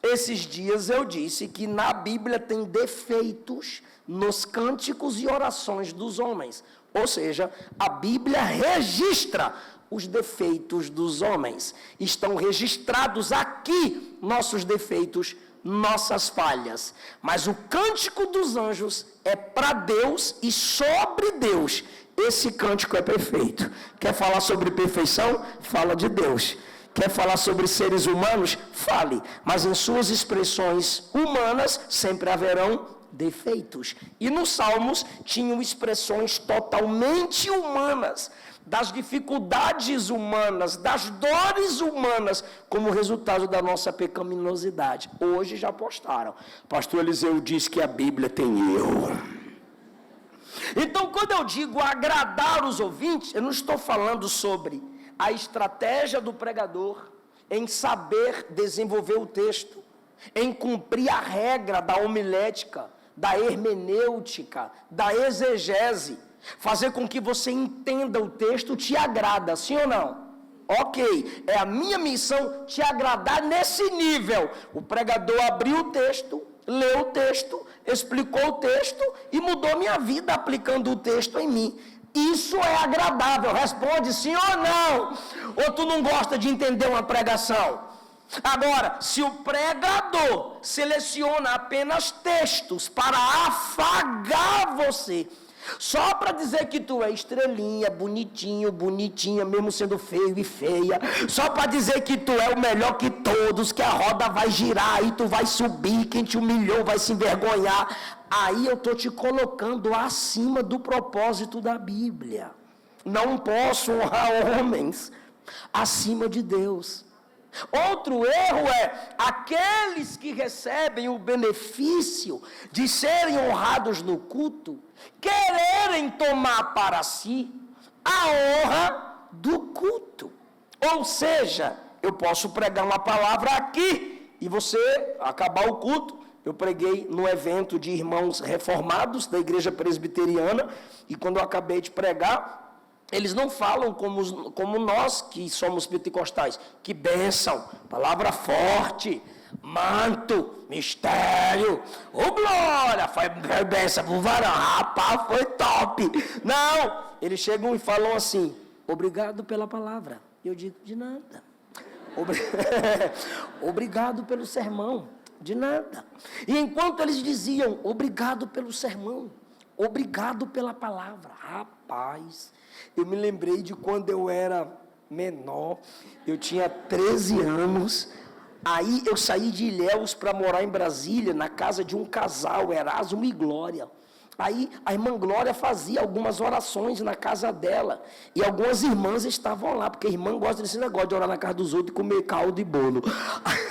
B: Esses dias eu disse que na Bíblia tem defeitos nos cânticos e orações dos homens. Ou seja, a Bíblia registra os defeitos dos homens. Estão registrados aqui nossos defeitos, nossas falhas. Mas o cântico dos anjos é para Deus e sobre Deus. Esse cântico é perfeito. Quer falar sobre perfeição? Fala de Deus. Quer falar sobre seres humanos? Fale. Mas em suas expressões humanas sempre haverão defeitos. E nos Salmos tinham expressões totalmente humanas, das dificuldades humanas, das dores humanas, como resultado da nossa pecaminosidade. Hoje já postaram. Pastor Eliseu diz que a Bíblia tem erro. Então, quando eu digo agradar os ouvintes, eu não estou falando sobre a estratégia do pregador em saber desenvolver o texto, em cumprir a regra da homilética, da hermenêutica, da exegese, fazer com que você entenda o texto te agrada, sim ou não? Ok, é a minha missão te agradar nesse nível. O pregador abriu o texto, leu o texto, explicou o texto e mudou minha vida aplicando o texto em mim. Isso é agradável. Responde sim ou não. Ou tu não gosta de entender uma pregação? Agora, se o pregador seleciona apenas textos para afagar você, só para dizer que tu é estrelinha, bonitinho, bonitinha, mesmo sendo feio e feia, só para dizer que tu é o melhor que todos, que a roda vai girar e tu vai subir, quem te humilhou vai se envergonhar, aí eu estou te colocando acima do propósito da Bíblia. Não posso honrar homens acima de Deus. Outro erro é aqueles que recebem o benefício de serem honrados no culto, quererem tomar para si a honra do culto. Ou seja, eu posso pregar uma palavra aqui e você acabar o culto. Eu preguei no evento de irmãos reformados da igreja presbiteriana e quando eu acabei de pregar, eles não falam como nós que somos pentecostais. Que bênção, palavra forte, manto, mistério. Ô glória, foi bênção pro varão, rapaz, foi top. Não, eles chegam e falam assim, obrigado pela palavra. Eu digo, de nada. Obrigado pelo sermão, de nada. E enquanto eles diziam, obrigado pelo sermão, obrigado pela palavra, rapaz, eu me lembrei de quando eu era menor, eu tinha 13 anos, aí eu saí de Ilhéus para morar em Brasília, na casa de um casal, Erasmo e Glória. Aí a irmã Glória fazia algumas orações na casa dela, e algumas irmãs estavam lá, porque a irmã gosta desse negócio de orar na casa dos outros e comer caldo e bolo.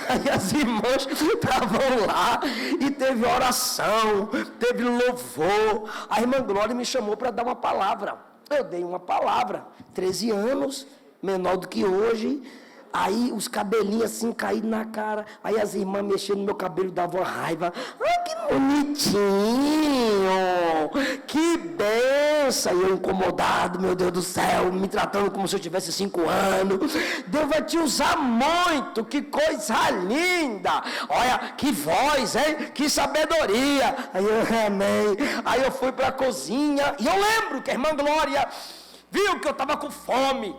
B: Aí as irmãs estavam lá, e teve oração, teve louvor. A irmã Glória me chamou para dar uma palavra. Eu dei uma palavra, 13 anos, menor do que hoje, aí os cabelinhos assim caídos na cara, aí as irmãs mexendo no meu cabelo, davam uma raiva. Ai, que bonitinho, que benção, e eu incomodado, meu Deus do céu, me tratando como se eu tivesse 5 anos, Deus vai te usar muito, que coisa linda, olha, que voz, hein, que sabedoria, aí eu amei, aí eu fui para a cozinha, e eu lembro que a irmã Glória viu que eu estava com fome,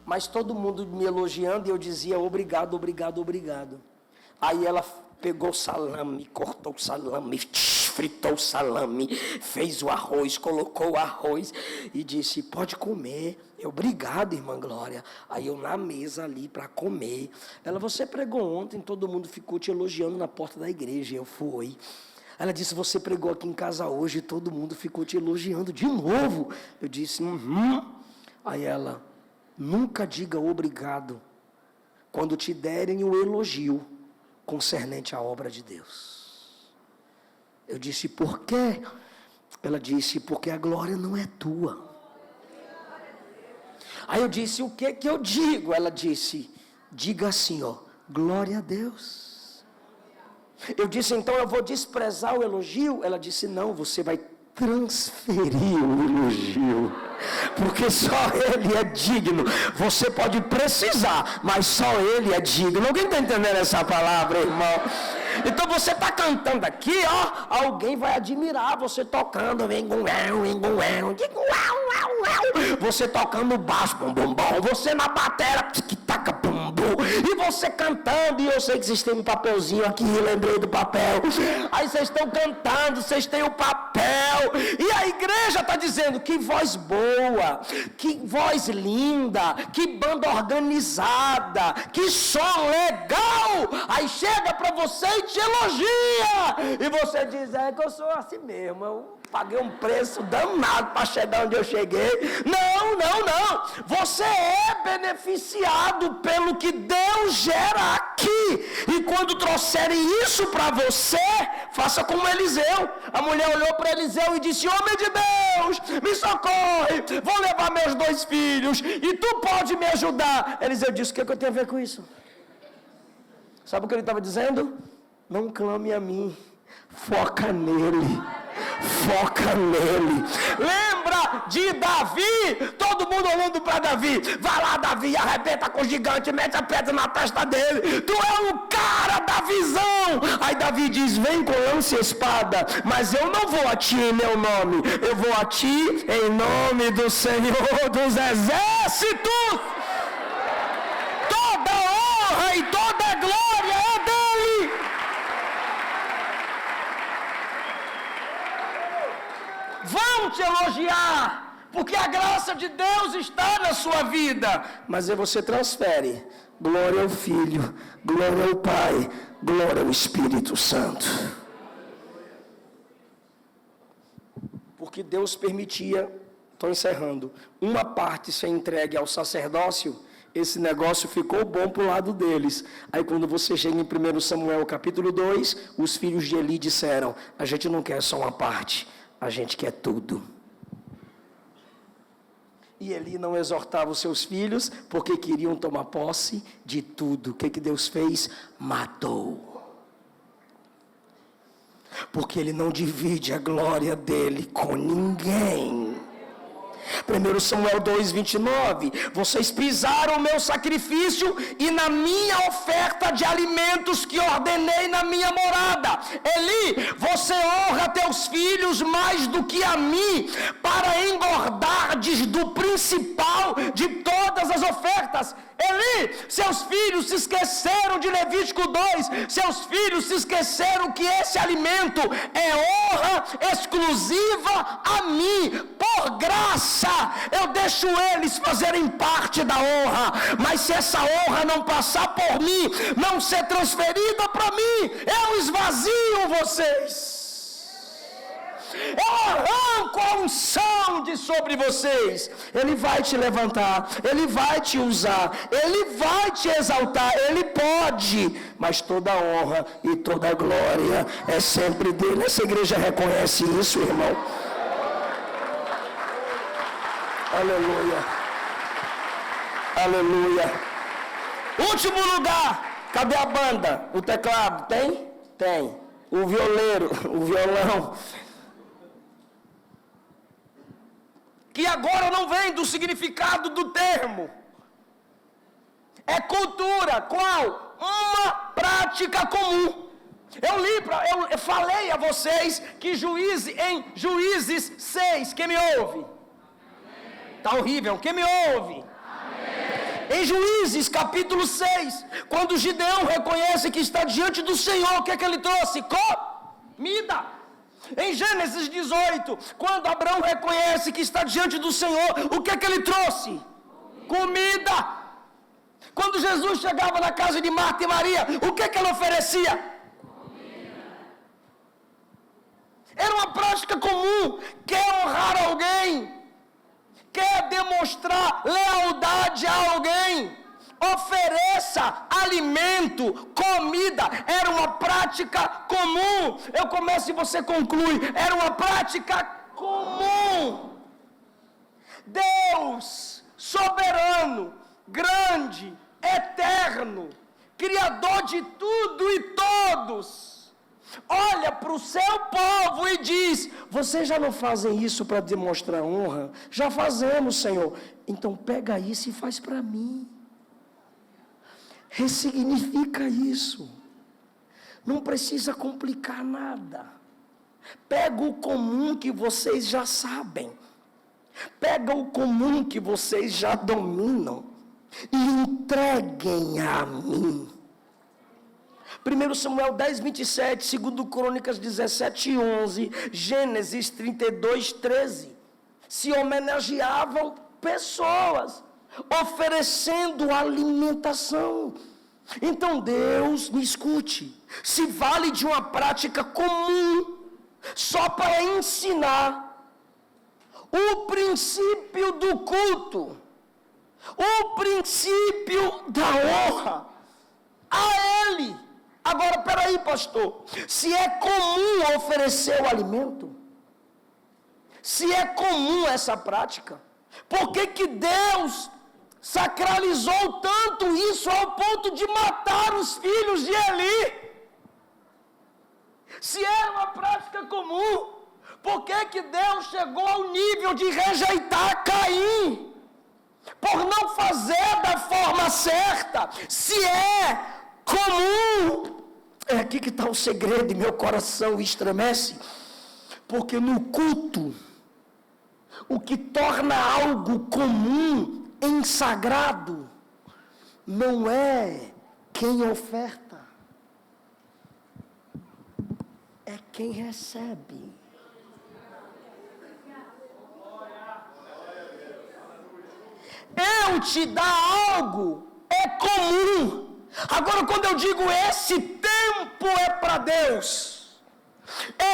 B: mas todo mundo me elogiando e eu dizia obrigado, obrigado, obrigado. Aí ela pegou o salame, cortou o salame, fritou o salame, fez o arroz, colocou o arroz e disse, pode comer. Eu, obrigado, irmã Glória. Aí eu na mesa ali para comer. Ela, você pregou ontem, todo mundo ficou te elogiando na porta da igreja. Eu fui. Ela disse, você pregou aqui em casa hoje, todo mundo ficou te elogiando de novo. Eu disse, Aí ela, nunca diga obrigado quando te derem o elogio concernente à obra de Deus. Eu disse, por quê? Ela disse, porque a glória não é tua. Aí eu disse, o que eu digo? Ela disse, diga assim, glória a Deus. Eu disse, então eu vou desprezar o elogio? Ela disse, não, você vai transferir o elogio, porque só Ele é digno. Você pode precisar, mas só Ele é digno. Alguém está entendendo essa palavra, irmão? Então você está cantando aqui, alguém vai admirar você tocando, você tocando baixo, você na bateria, e você cantando, e eu sei que vocês têm um papelzinho aqui, eu lembrei do papel. Aí vocês estão cantando, vocês têm o papel, e a igreja está dizendo, que voz boa, que voz linda, que banda organizada, que som legal. Aí chega para você e te elogia, e você diz, que eu sou assim mesmo, eu paguei um preço danado para chegar onde eu cheguei. Não. Você é beneficiado pelo que Deus gera aqui. E quando trouxerem isso para você, faça como Eliseu. A mulher olhou para Eliseu e disse, homem de Deus, me socorre, vou levar meus 2 filhos, e tu pode me ajudar. Eliseu disse, o que eu tenho a ver com isso? Sabe o que ele estava dizendo? Não clame a mim, foca nele. Foca nele. Lembra de Davi? Todo mundo olhando para Davi. Vai lá, Davi, arrebenta com o gigante, mete a pedra na testa dele. Tu é o cara da visão. Aí Davi diz, vem com lança e espada, mas eu não vou a ti em meu nome, eu vou a ti em nome do Senhor dos Exércitos. Toda honra e toda glória é dele. Vão te elogiar, porque a graça de Deus está na sua vida, mas aí você transfere glória ao Filho, glória ao Pai, glória ao Espírito Santo. Porque Deus permitia, estou encerrando, uma parte ser entregue ao sacerdócio. Esse negócio ficou bom para o lado deles. Aí quando você chega em 1 Samuel capítulo 2, os filhos de Eli disseram, a gente não quer só uma parte, a gente quer tudo. E Eli não exortava os seus filhos, porque queriam tomar posse de tudo. O que Deus fez? Matou. Porque Ele não divide a glória dele com ninguém. 1 Samuel 2:29, vocês pisaram o meu sacrifício e na minha oferta de alimentos que ordenei na minha morada. Eli, você honra teus filhos mais do que a mim, para engordardes do principal de todas as ofertas. Eli, seus filhos se esqueceram de Levítico 2, seus filhos se esqueceram que esse alimento é honra exclusiva a mim, por graça, eu deixo eles fazerem parte da honra, mas se essa honra não passar por mim, não ser transferida para mim, eu esvazio vocês. Eu arranco a unção de sobre vocês. Ele vai te levantar, Ele vai te usar, Ele vai te exaltar, Ele pode, mas toda honra e toda glória é sempre dele. Essa igreja reconhece isso, irmão. Aleluia, aleluia. Último lugar, cadê a banda? O teclado, tem? Tem. O violeiro, o violão. Que agora não vem do significado do termo. É cultura. Qual? Uma prática comum. Eu falei a vocês que em Juízes 6, quem me ouve? Está horrível, quem me ouve? Amém. Em Juízes, capítulo 6, quando Gideão reconhece que está diante do Senhor, o que é que ele trouxe? Comida. Em Gênesis 18, quando Abraão reconhece que está diante do Senhor, o que é que ele trouxe? Comida. Quando Jesus chegava na casa de Marta e Maria, o que é que ele oferecia? Comida. Era uma prática comum. Quer honrar alguém? Quer demonstrar lealdade a alguém? Ofereça alimento, comida. Era uma prática comum. Eu começo e você conclui. Era uma prática comum. Deus, soberano, grande, eterno, criador de tudo e todos, olha para o seu povo e diz: vocês já não fazem isso para demonstrar honra? Já fazemos, Senhor. Então pega isso e faz para mim. Ressignifica isso. Não precisa complicar nada. Pega o comum que vocês já sabem. Pega o comum que vocês já dominam e entreguem a mim. 1 Samuel 10, 27, 2 Crônicas 17, 11, Gênesis 32, 13. Se homenageavam pessoas, oferecendo alimentação. Então Deus, me escute, se vale de uma prática comum, só para ensinar o princípio do culto, o princípio da honra a Ele. Agora, peraí, pastor, se é comum oferecer o alimento, se é comum essa prática, por que Deus sacralizou tanto isso ao ponto de matar os filhos de Eli? Se era uma prática comum, por que Deus chegou ao nível de rejeitar Caim? Por não fazer da forma certa. Se é comum, é aqui que está o segredo, e meu coração estremece, porque no culto, o que torna algo comum em sagrado, não é quem oferta, é quem recebe. Eu te dar algo é comum. Agora, quando eu digo esse tempo é para Deus,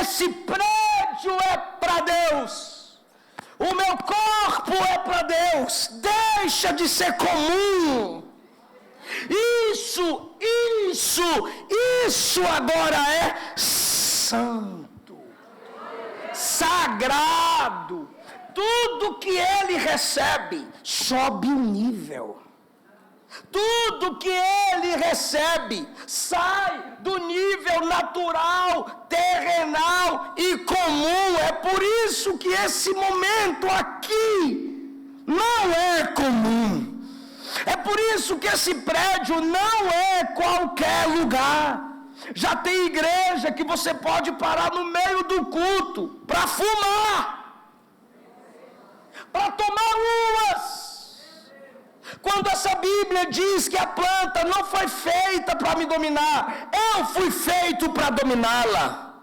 B: esse prédio é para Deus, o meu corpo é para Deus, deixa de ser comum. Isso agora é santo, sagrado. Tudo que ele recebe sobe o nível. Tudo que ele recebe sai do nível natural, terrenal e comum. É por isso que esse momento aqui não é comum. É por isso que esse prédio não é qualquer lugar. Já tem igreja que você pode parar no meio do culto para fumar, para tomar umas. Quando essa Bíblia diz que a planta não foi feita para me dominar, eu fui feito para dominá-la.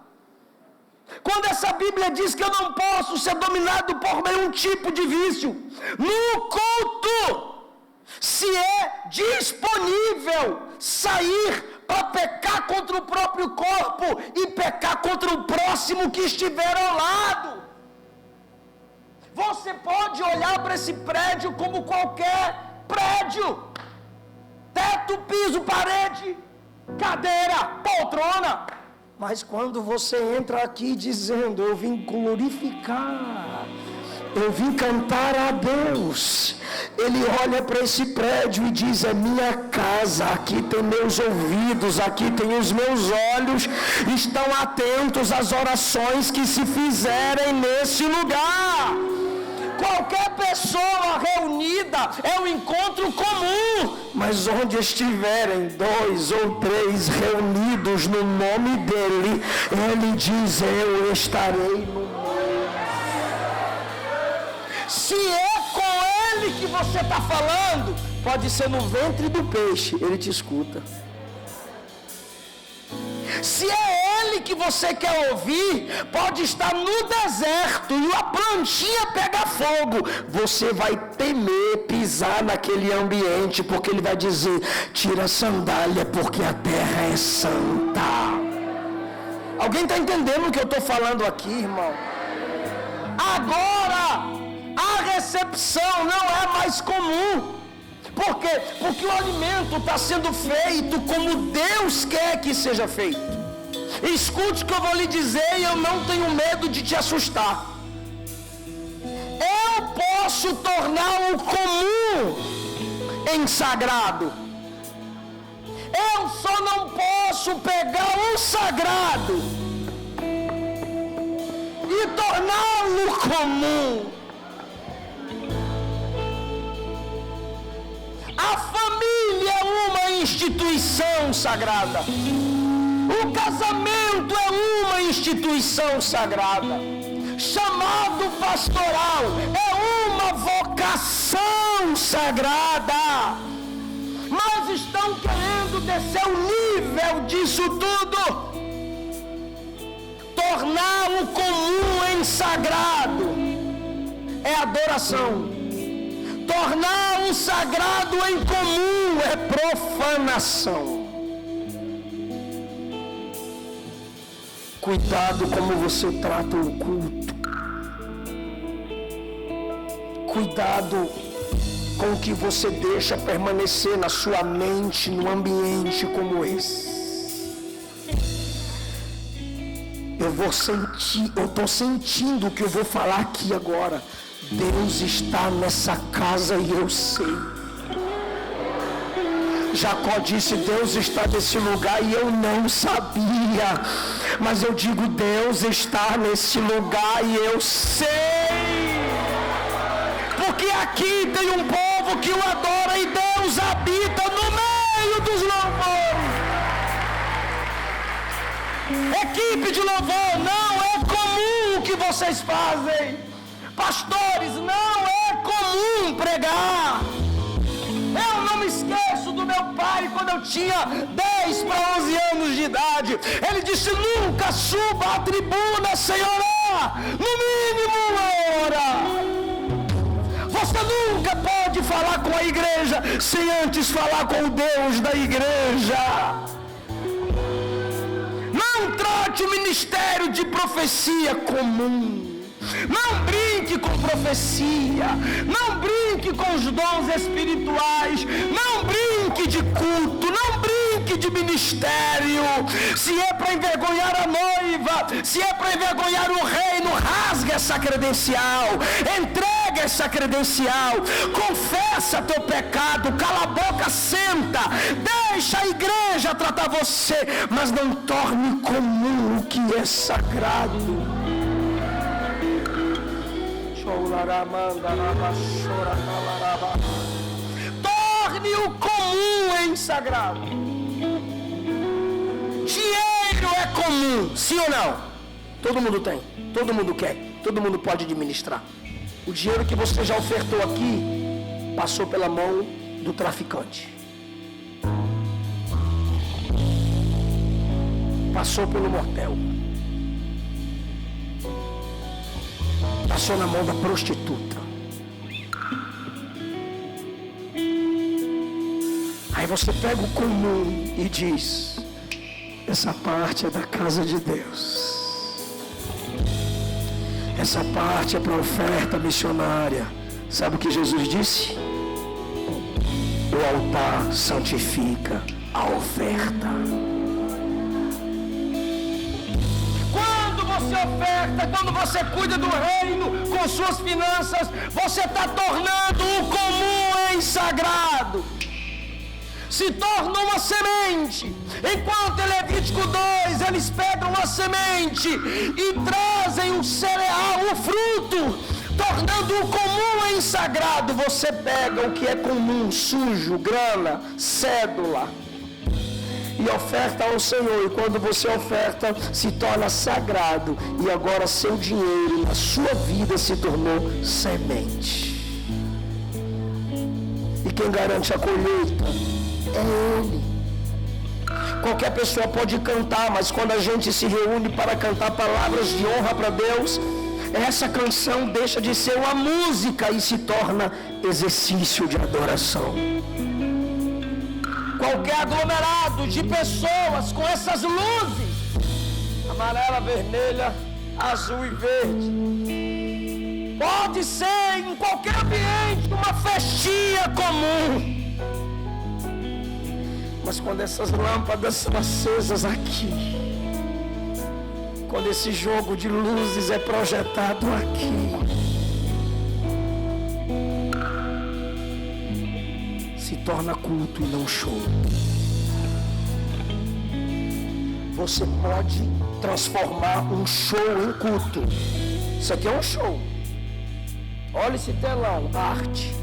B: Quando essa Bíblia diz que eu não posso ser dominado por nenhum tipo de vício, no culto, se é disponível sair para pecar contra o próprio corpo e pecar contra o próximo que estiver ao lado. Você pode olhar para esse prédio como qualquer prédio: teto, piso, parede, cadeira, poltrona. Mas quando você entra aqui dizendo: eu vim glorificar, eu vim cantar a Deus, ele olha para esse prédio e diz: é minha casa, aqui tem meus ouvidos, aqui tem os meus olhos, estão atentos às orações que se fizerem nesse lugar. Qualquer pessoa reunida é um encontro comum, mas onde estiverem 2 ou 3 reunidos no nome dele, ele diz: eu estarei no meio. Se é com ele que você está falando, Pode ser no ventre do peixe, ele te escuta. Se é ele que você quer ouvir, pode estar no deserto e a plantinha pega fogo. Você vai temer pisar naquele ambiente, porque ele vai dizer: tira a sandália, porque a terra é santa. Alguém está entendendo o que eu estou falando aqui, irmão? Agora, a recepção não é mais comum. Por quê? Porque o alimento está sendo feito como Deus quer que seja feito. Escute o que eu vou lhe dizer e eu não tenho medo de te assustar. Eu posso tornar o comum em sagrado. Eu só não posso pegar o sagrado e torná-lo comum. A família é uma instituição sagrada. O casamento é uma instituição sagrada. Chamado pastoral é uma vocação sagrada. Mas estão querendo descer o nível disso tudo. Tornar o comum em sagrado é adoração. Tornar o sagrado em comum é profanação. Cuidado como você trata o culto. Cuidado com o que você deixa permanecer na sua mente num ambiente como esse. Eu estou sentindo o que eu vou falar aqui agora. Deus está nessa casa e eu sei. Jacó disse: Deus está nesse lugar e eu não sabia. Mas eu digo: Deus está nesse lugar e eu sei. Porque aqui tem um povo que o adora e Deus habita no meio dos louvores. Equipe de louvor, não é comum o que vocês fazem. Pastores, não é comum pregar. Eu não me esqueço do meu pai quando eu tinha 10 para 11 anos de idade. Ele disse: nunca suba à tribuna sem orar. No mínimo orar. Você nunca pode falar com a igreja sem antes falar com o Deus da igreja. Não trate o ministério de profecia comum. Não brinque com profecia. Não brinque com os dons espirituais. Não brinque de culto. Não brinque de ministério. Se é para envergonhar a noiva, se é para envergonhar o reino, rasga essa credencial. Entrega essa credencial. Confessa teu pecado. Cala a boca, senta. Deixa a igreja tratar você. Mas não torne comum o que é sagrado. Torne-o comum em sagrado. Dinheiro é comum, sim ou não? Todo mundo tem, todo mundo quer, todo mundo pode administrar. O dinheiro que você já ofertou aqui passou pela mão do traficante. Passou pelo motel. Passou na mão da prostituta. Aí você pega o comum e diz: essa parte é da casa de Deus. Essa parte é para oferta missionária. Sabe o que Jesus disse? O altar santifica a oferta. Você oferta, quando você cuida do reino com suas finanças, você está tornando o comum em sagrado. Se torna uma semente. Enquanto em Levítico 2 eles pegam uma semente e trazem o cereal, o fruto, tornando o comum em sagrado. Você pega o que é comum, sujo, grana, cédula, e oferta ao Senhor. E quando você oferta, se torna sagrado. E agora seu dinheiro na sua vida se tornou semente. E quem garante a colheita é Ele. Qualquer pessoa pode cantar, mas quando a gente se reúne para cantar palavras de honra para Deus, essa canção deixa de ser uma música e se torna exercício de adoração. Qualquer aglomerado de pessoas com essas luzes, amarela, vermelha, azul e verde, pode ser em qualquer ambiente uma festinha comum. Mas quando essas lâmpadas são acesas aqui, quando esse jogo de luzes é projetado aqui, se torna culto e não show. Você pode transformar um show em culto. Isso aqui é um show. Olha esse telão, arte.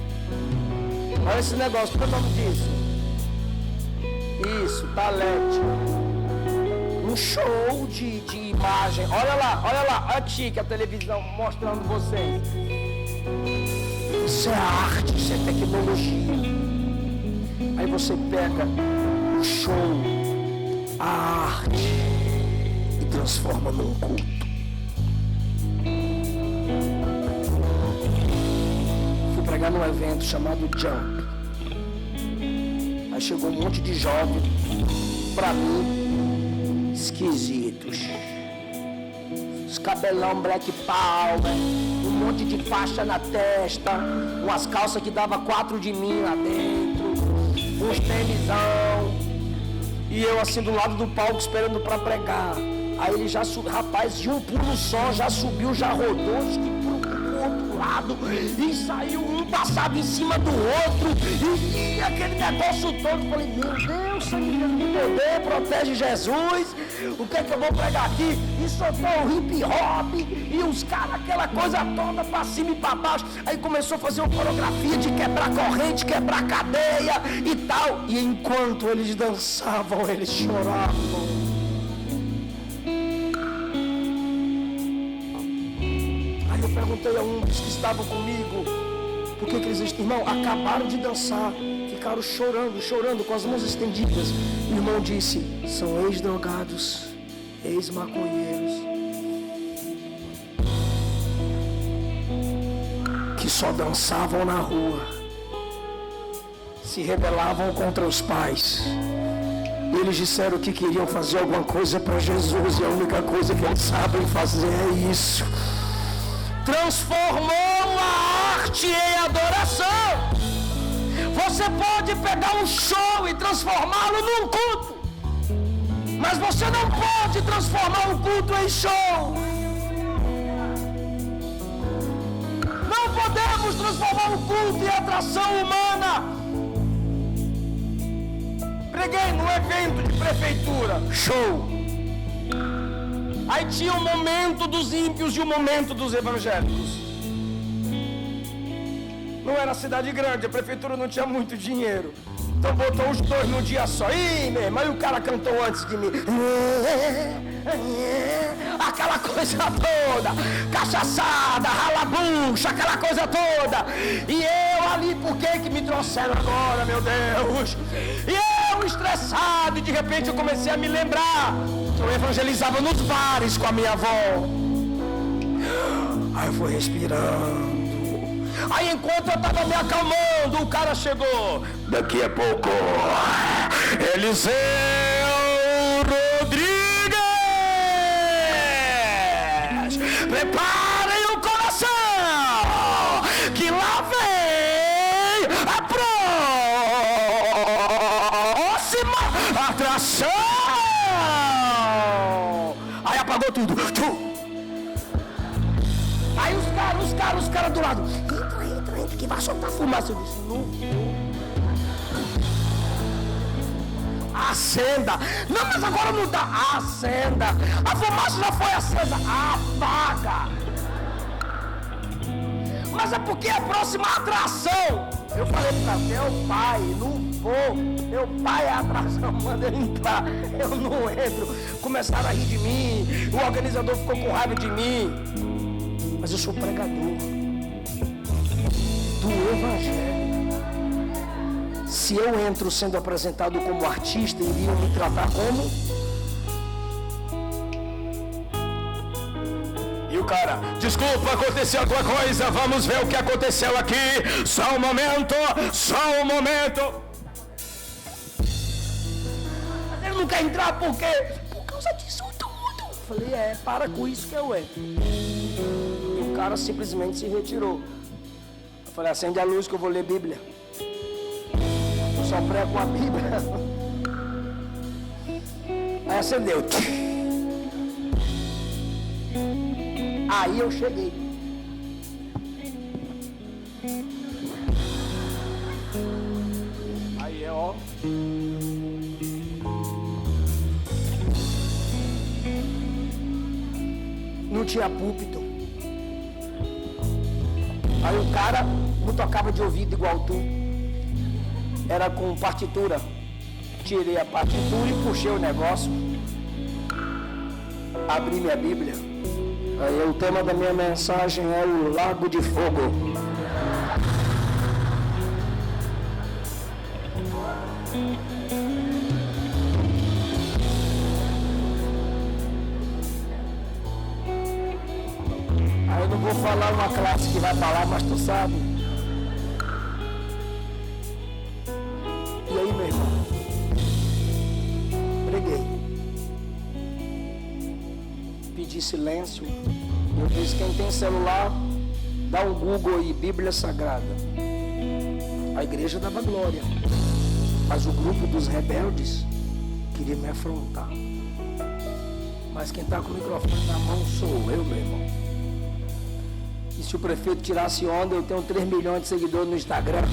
B: Olha esse negócio, qual é o nome disso? Isso, talento. Um show de imagem. Olha lá, olha aqui que a televisão mostrando vocês. Isso é arte, isso é tecnologia. Aí você pega o show, a arte e transforma num culto. Fui pregar num evento chamado Jump. Aí chegou um monte de jovens pra mim, esquisitos. Os cabelão black power, um monte de faixa na testa, umas calças que dava 4 de mim lá dentro, uns tênisão. E eu assim do lado do palco esperando pra pregar. Aí ele já subiu, rapaz, de um pulo só, já subiu, já rodou, pro outro lado, e saiu um passado em cima do outro, e aquele negócio todo. Falei, meu Deus, sangue de poder, protege Jesus, o que é que eu vou pregar aqui? E soltou o hip hop, e os caras, aquela coisa toda pra cima e pra baixo. Aí começou a fazer uma coreografia de quebrar corrente, quebrar cadeia e tal. E enquanto eles dançavam, eles choravam. Eu perguntei a um dos que estavam comigo, por que eles estão, irmão, acabaram de dançar, ficaram chorando com as mãos estendidas. O irmão disse, são ex-drogados, ex-maconheiros, que só dançavam na rua, se rebelavam contra os pais. Eles disseram que queriam fazer alguma coisa para Jesus e a única coisa que eles sabem fazer é isso. Transformou a arte em adoração. Você pode pegar um show e transformá-lo num culto, mas você não pode transformar um culto em show. Não podemos transformar um culto em atração humana. Preguei num evento de prefeitura, show. Aí tinha o momento dos ímpios e o momento dos evangélicos. Não era cidade grande, a prefeitura não tinha muito dinheiro. Então botou os dois num dia só. Ih, meu irmão, e o cara cantou antes de mim. Aquela coisa toda. Cachaçada, ralabucha, aquela coisa toda. E eu ali, por que me trouxeram agora, meu Deus? E eu estressado, e de repente eu comecei a me lembrar. Eu evangelizava nos bares com a minha avó. Aí eu fui respirando. Aí enquanto eu estava me acalmando, o cara chegou. Daqui a pouco, Eliseu Rodrigues. Preparem o coração, que lá vem a próxima atração. Aí apagou tudo. Aí os caras do lado. Entra, que vai soltar fumaça. Eu disse, não. Acenda. Não, mas agora não dá. Acenda. A fumaça já foi acesa. Apaga. Mas é porque é a próxima atração. Eu falei pra meu pai, não vou. Meu pai é a atração, manda eu entrar. Eu não entro. Começaram a rir de mim. O organizador ficou com raiva de mim. Mas eu sou pregador do Evangelho. Se eu entro sendo apresentado como artista, iriam me tratar como?
C: E o cara, desculpa, aconteceu alguma coisa, vamos ver o que aconteceu aqui. Só um momento, só um momento.
B: Mas ele não quer entrar por quê? Por causa disso tudo. Eu falei, para com isso que eu entro. E o cara simplesmente se retirou. Eu falei, acende a luz que eu vou ler Bíblia. Eu só prego com a Bíblia. Aí acendeu. Aí eu cheguei. Aí ó. Não tinha púlpito. Aí o cara não tocava de ouvido igual tu. Era com partitura. Tirei a partitura e puxei o negócio. Abri minha Bíblia. Aí o tema da minha mensagem é o Lago de Fogo. Aí eu não vou falar uma classe que vai falar, mas tu sabe. E aí, meu irmão? Preguei. Pedi silêncio. Eu disse, quem tem celular, dá um Google aí, Bíblia Sagrada. A igreja dava glória. Mas o grupo dos rebeldes queria me afrontar. Mas quem está com o microfone na mão sou eu, meu irmão. E se o prefeito tirasse onda, eu tenho 3 milhões de seguidores no Instagram.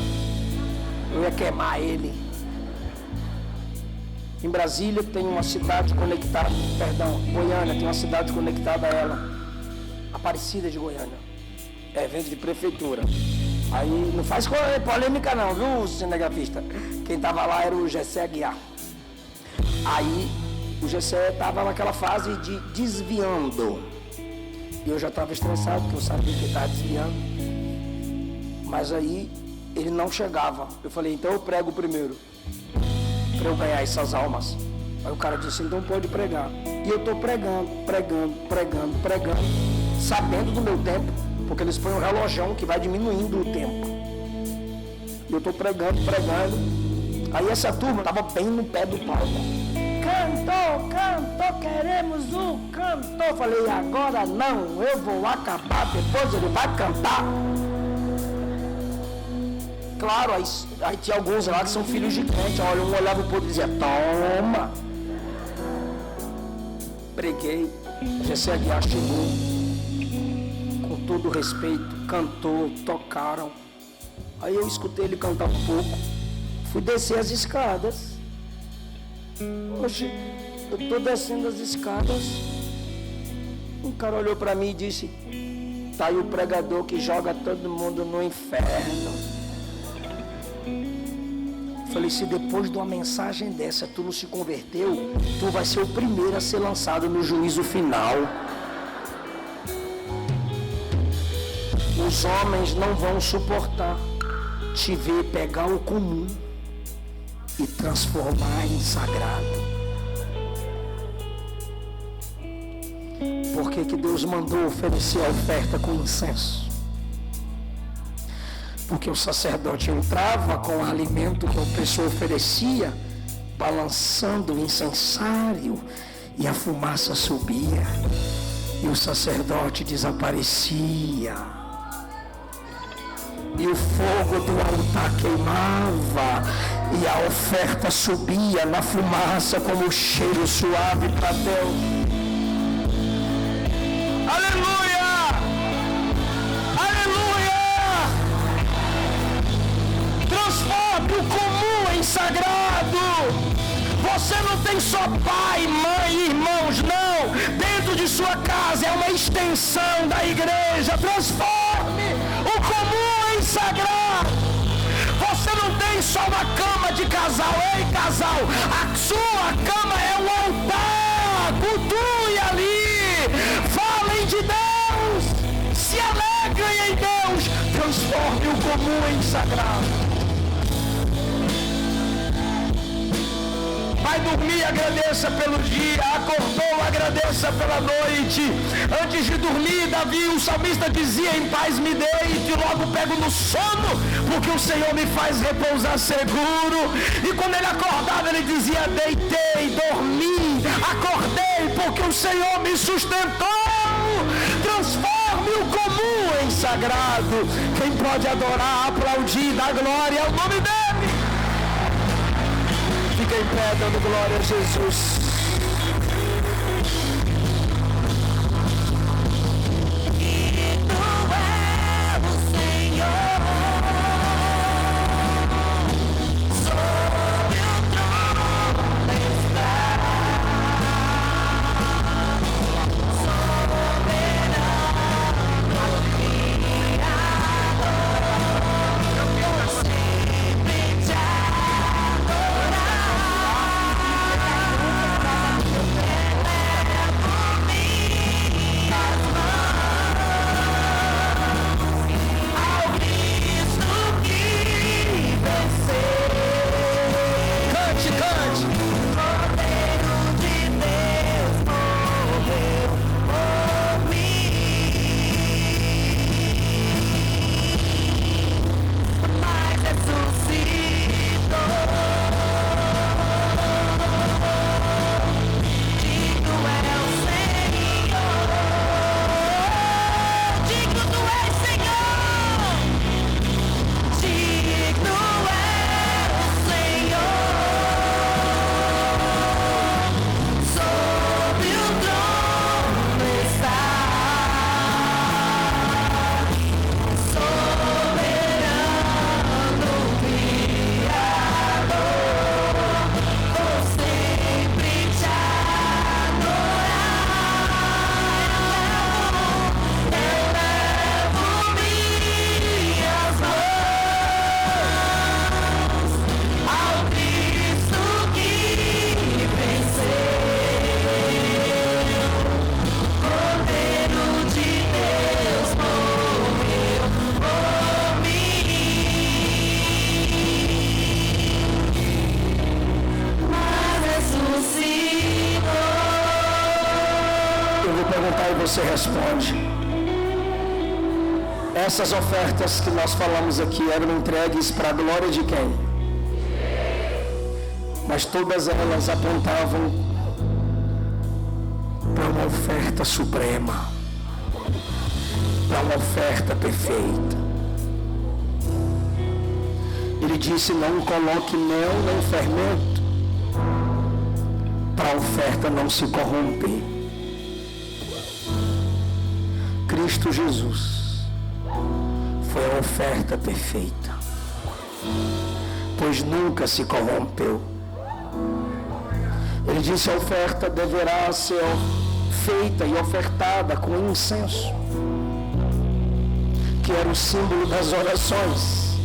B: Eu ia queimar ele. Em Brasília tem uma cidade conectada, Goiânia tem uma cidade conectada a ela. Aparecida de Goiânia. É evento de prefeitura. Aí não faz polêmica não, viu, cinegrafista? Quem tava lá era o Gessé Aguiar. Aí o Gessé tava naquela fase de desviando. E eu já estava estressado, porque eu sabia que ele estava desviando. Mas aí ele não chegava. Eu falei, então eu prego primeiro, para eu ganhar essas almas. Aí o cara disse, então pode pregar. E eu estou pregando, sabendo do meu tempo, porque eles põem um relógio que vai diminuindo o tempo. E eu estou pregando. Aí essa turma estava bem no pé do palco. Cantor, queremos um cantor. Falei, agora não, eu vou acabar, depois ele vai cantar. Claro, aí tinha alguns lá que são filhos de crente. Olha, um olhava pro outro e dizia, toma. Preguei, Gessé Aguiar chegou, com todo respeito, cantou, tocaram. Aí eu escutei ele cantar um pouco, fui descer as escadas. Hoje eu estou descendo as escadas. Um cara olhou para mim e disse, tá aí o pregador que joga todo mundo no inferno. Falei, se depois de uma mensagem dessa tu não se converteu, tu vai ser o primeiro a ser lançado no juízo final. Os homens não vão suportar te ver pegar o comum e transformar em sagrado. Por que Deus mandou oferecer a oferta com incenso? Porque o sacerdote entrava com o alimento que a pessoa oferecia, balançando o incensário, e a fumaça subia, e o sacerdote desaparecia, e o fogo do altar queimava, e a oferta subia na fumaça como cheiro suave para Deus. Aleluia! Transforme o comum em sagrado. Você não tem só pai, mãe e irmãos, não. Dentro de sua casa é uma extensão da igreja. Transforme o comum em sagrado. Você não tem só uma cama de casal. Ei, casal, a sua cama é um altar. Cultue ali. Falem de Deus. Se alegrem em Deus. Transforme o comum em sagrado.
C: Vai dormir, agradeça pelo dia. Acordou, agradeça pela noite. Antes de dormir, Davi, o salmista dizia: em paz me deito e logo pego no sono, porque o Senhor me faz repousar seguro. E quando ele acordava, ele dizia: deitei, dormi, acordei, porque o Senhor me sustentou. Transforme o comum em sagrado. Quem pode adorar, aplaudir, dar glória ao nome dele? Fica em pé dando glória a Jesus. Você responde. Essas ofertas que nós falamos aqui eram entregues para a glória de quem? Mas todas elas apontavam para uma oferta suprema, para uma oferta perfeita. Ele disse: não coloque mel nem fermento, para a oferta não se corromper. Cristo Jesus foi a oferta perfeita, pois nunca se corrompeu. Ele disse: a oferta deverá ser feita e ofertada com incenso, que era o símbolo das orações.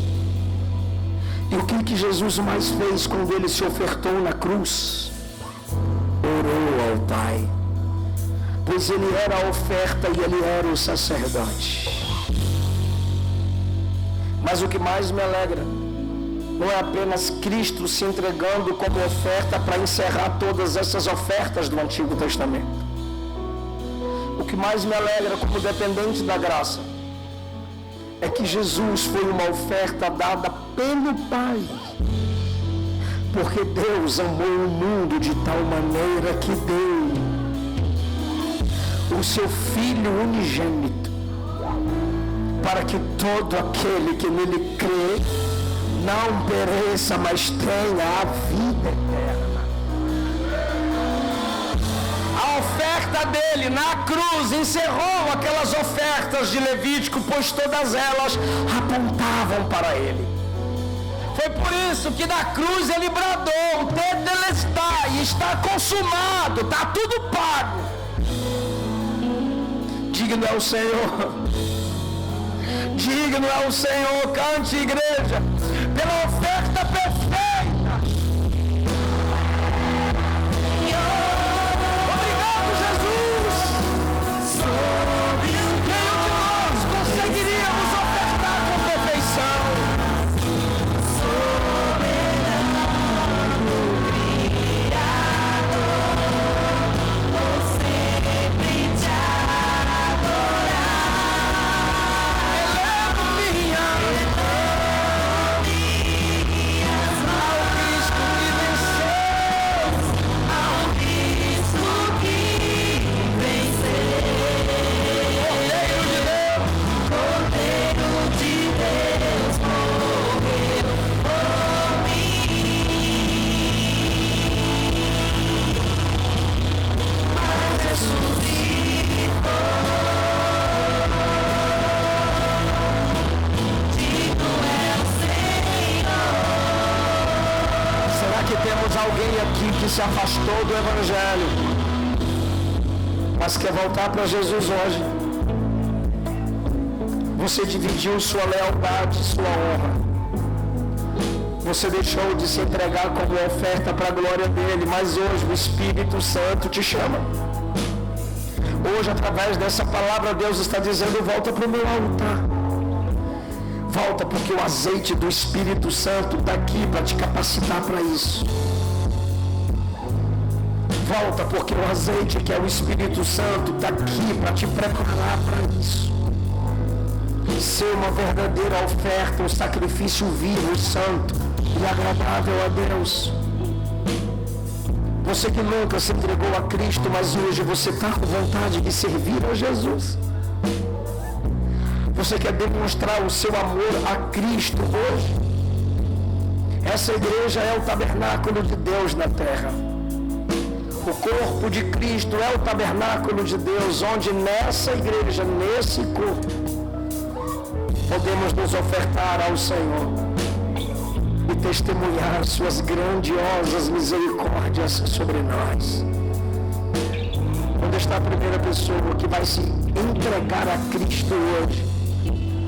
C: E o que Jesus mais fez quando ele se ofertou na cruz? Orou ao Pai. Pois ele era a oferta e ele era o sacerdote. Mas o que mais me alegra não é apenas Cristo se entregando como oferta para encerrar todas essas ofertas do Antigo Testamento. O que mais me alegra como dependente da graça é que Jesus foi uma oferta dada pelo Pai. Porque Deus amou o mundo de tal maneira que deu o seu Filho unigênito, para que todo aquele que nele crê não pereça, mas tenha a vida eterna. A oferta dele na cruz encerrou aquelas ofertas de Levítico, pois todas elas apontavam para ele. Foi por isso que na cruz ele bradou: tetelestai, está consumado, está tudo pago. Digno é o Senhor, digno é o Senhor. Cante, igreja, pela oferta perfeita. Obrigado, Jesus. Quem de nós conseguiríamos ofertar com perfeição? Soberano, criador.
A: Temos alguém aqui que se afastou do Evangelho, mas quer voltar para Jesus hoje. Você dividiu sua lealdade, sua honra. Você deixou de se entregar como oferta para a glória dele, mas hoje o Espírito Santo te chama. Hoje, através dessa palavra, Deus está dizendo: volta para o meu altar. Volta, porque o azeite do Espírito Santo está aqui para te capacitar para isso. Volta, porque o azeite, que é o Espírito Santo, está aqui para te preparar para isso. Ser uma verdadeira oferta, um sacrifício vivo, santo e agradável a Deus. Você que nunca se entregou a Cristo, mas hoje você está com vontade de servir a Jesus. Você quer demonstrar o seu amor a Cristo hoje? Essa igreja é o tabernáculo de Deus na terra. O corpo de Cristo é o tabernáculo de Deus, onde nessa igreja, nesse corpo, podemos nos ofertar ao Senhor e testemunhar suas grandiosas misericórdias sobre nós. Onde está a primeira pessoa que vai se entregar a Cristo hoje,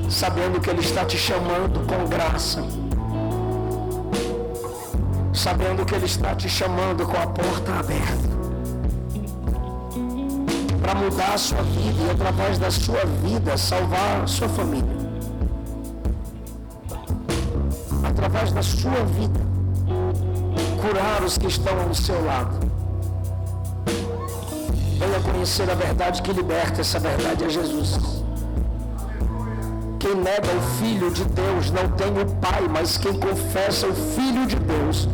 A: sabendo que Ele está te chamando com graça, sabendo que Ele está te chamando com a porta aberta, para mudar a sua vida e através da sua vida salvar a sua família, através da sua vida curar os que estão ao seu lado. Venha conhecer a verdade que liberta. Essa verdade é Jesus. Quem nega o Filho de Deus não tem o Pai, mas quem confessa o Filho de Deus,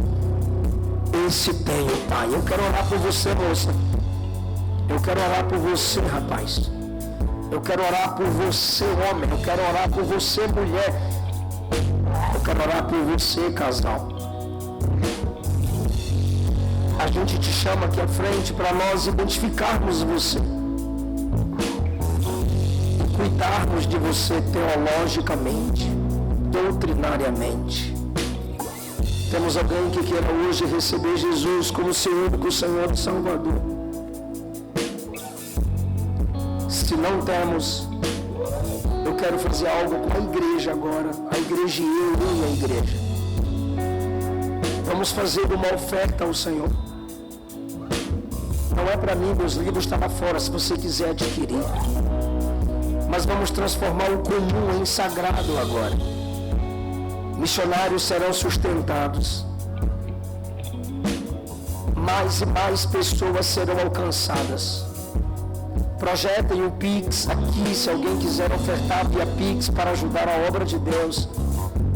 A: esse tem o Pai. Eu quero orar por você, moça. Eu quero orar por você, rapaz. Eu quero orar por você, homem. Eu quero orar por você, mulher. Eu quero orar por você, casal. A gente te chama aqui à frente para nós identificarmos você, cuidarmos de você teologicamente, doutrinariamente. Temos alguém que queira hoje receber Jesus como seu único Senhor e Salvador. Se não temos, eu quero fazer algo com a igreja agora. A igreja e eu, minha igreja. Vamos fazer uma oferta ao Senhor. Não é para mim, meus livros estão lá fora, se você quiser adquirir. Mas vamos transformar o comum em sagrado agora. Missionários serão sustentados. Mais e mais pessoas serão alcançadas. Projetem o Pix aqui, se alguém quiser ofertar via Pix para ajudar a obra de Deus.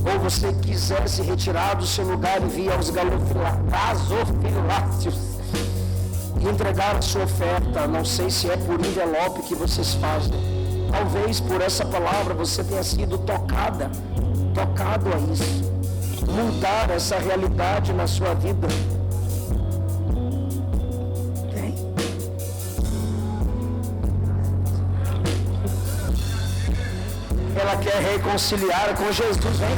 A: Ou você quiser se retirar do seu lugar e vir aos gasofiláceos e entregar a sua oferta. Não sei se é por envelope que vocês fazem. Talvez por essa palavra você tenha sido tocado a isso. Mudar essa realidade na sua vida. Okay? Ela quer reconciliar com Jesus, vem.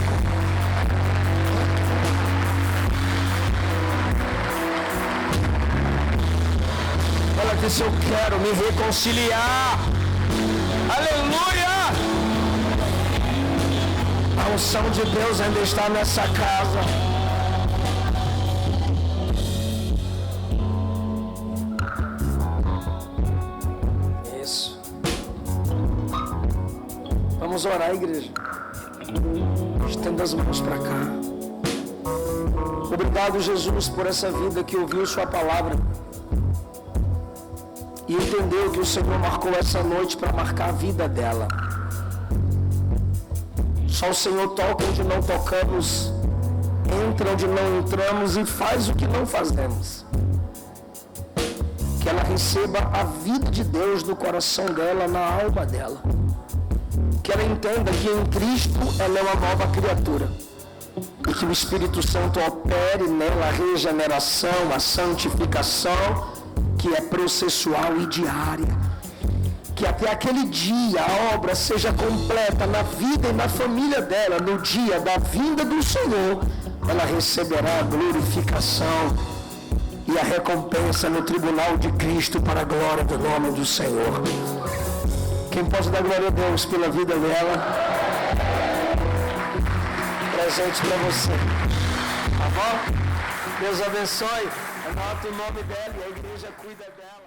A: Ela disse: eu quero me reconciliar. Aleluia! A unção de Deus ainda está nessa casa. Isso. Vamos orar, igreja. Estenda as mãos para cá. Obrigado, Jesus, por essa vida que ouviu sua palavra e entendeu que o Senhor marcou essa noite para marcar a vida dela. Só o Senhor toca onde não tocamos, entra onde não entramos e faz o que não fazemos. Que ela receba a vida de Deus no coração dela, na alma dela. Que ela entenda que em Cristo ela é uma nova criatura. E que o Espírito Santo opere nela a regeneração, a santificação, que
B: que é processual e diária. Que até aquele dia a obra seja completa na vida e na família dela, no dia da vinda do Senhor, ela receberá a glorificação e a recompensa no tribunal de Cristo para a glória do nome do Senhor. Quem pode dar glória a Deus pela vida dela? Presente para você. Tá bom? Deus abençoe. Anota o nome dela e a igreja cuida dela.